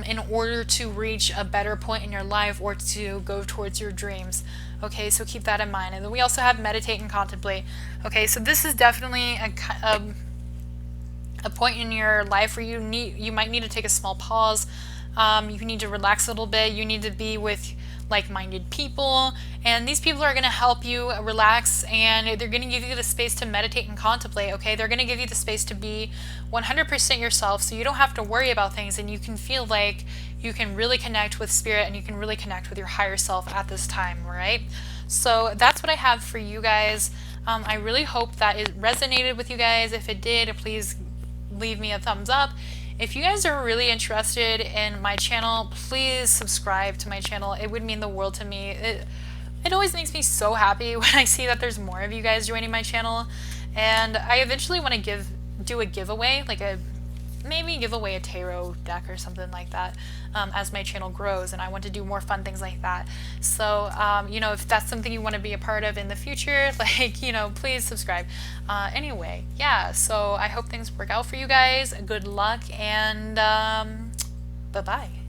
in order to reach a better point in your life or to go towards your dreams. Okay, so keep that in mind. And then we also have meditate and contemplate. Okay, so this is definitely a point in your life where you might need to take a small pause. You need to relax a little bit. You need to be with like-minded people, and these people are going to help you relax, and they're going to give you the space to meditate and contemplate, okay? They're going to give you the space to be 100% yourself, so you don't have to worry about things, and you can feel like you can really connect with spirit, and you can really connect with your higher self at this time, all right? So that's what I have for you guys. I really hope that it resonated with you guys. If it did, please leave me a thumbs up. If you guys are really interested in my channel, please subscribe to my channel. It would mean the world to me. It always makes me so happy when I see that there's more of you guys joining my channel. And I eventually want to do a giveaway, like maybe give away a tarot deck or something like that as my channel grows, and I want to do more fun things like that. So if that's something you want to be a part of in the future, like, please subscribe. Anyway, yeah, so I hope things work out for you guys. Good luck, and bye-bye.